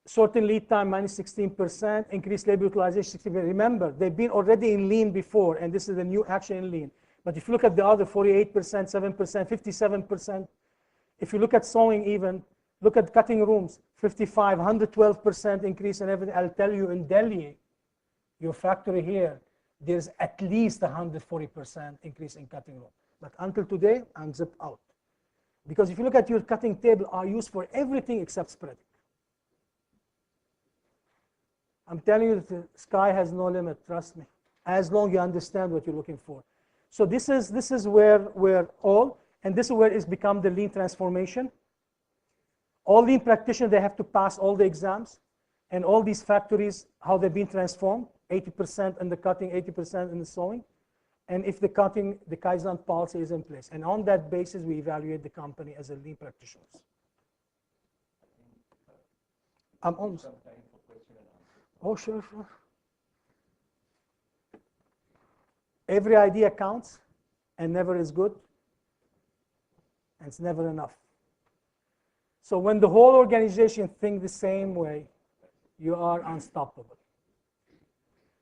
Sorting lead time minus 16%, increased labor utilization 60%. Remember, they've been already in Lean before, and this is the new action in Lean. But if you look at the other 48%, 7%, 57%, if you look at sewing even, look at cutting rooms, 55, 112% increase in everything. I'll tell you in Delhi, your factory here, there's at least 140% increase in cutting room. But until today, I'm zipped out. Because if you look at your cutting table, are used for everything except spreading. I'm telling you that the sky has no limit, trust me, as long as you understand what you're looking for. So this is where we're all, and this is where it's become the Lean transformation. All Lean practitioners, they have to pass all the exams, and all these factories, how they've been transformed, 80% in the cutting, 80% in the sewing. And if the cutting, the Kaizen policy is in place. And on that basis, we evaluate the company as a Lean practitioners. I'm almost. Oh, sure, sure. Every idea counts, and never is good, and it's never enough. So when the whole organization thinks the same way, you are unstoppable.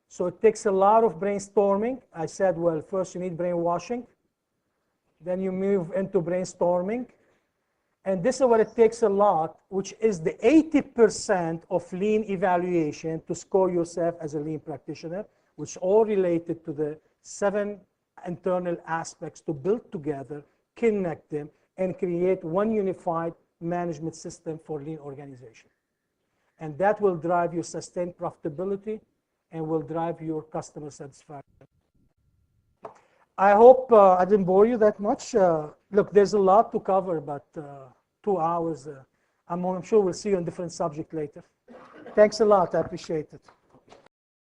So it takes a lot of brainstorming. I said, well, first you need brainwashing. Then you move into brainstorming. And this is what it takes a lot, which is the 80% of Lean evaluation to score yourself as a Lean practitioner, which all related to the 7 internal aspects to build together, connect them, and create one unified management system for Lean organization. And that will drive your sustained profitability and will drive your customer satisfaction. I hope I didn't bore you that much. Look, there's a lot to cover, but 2 hours. I'm sure we'll see you on different subject later. Thanks a lot. I appreciate it.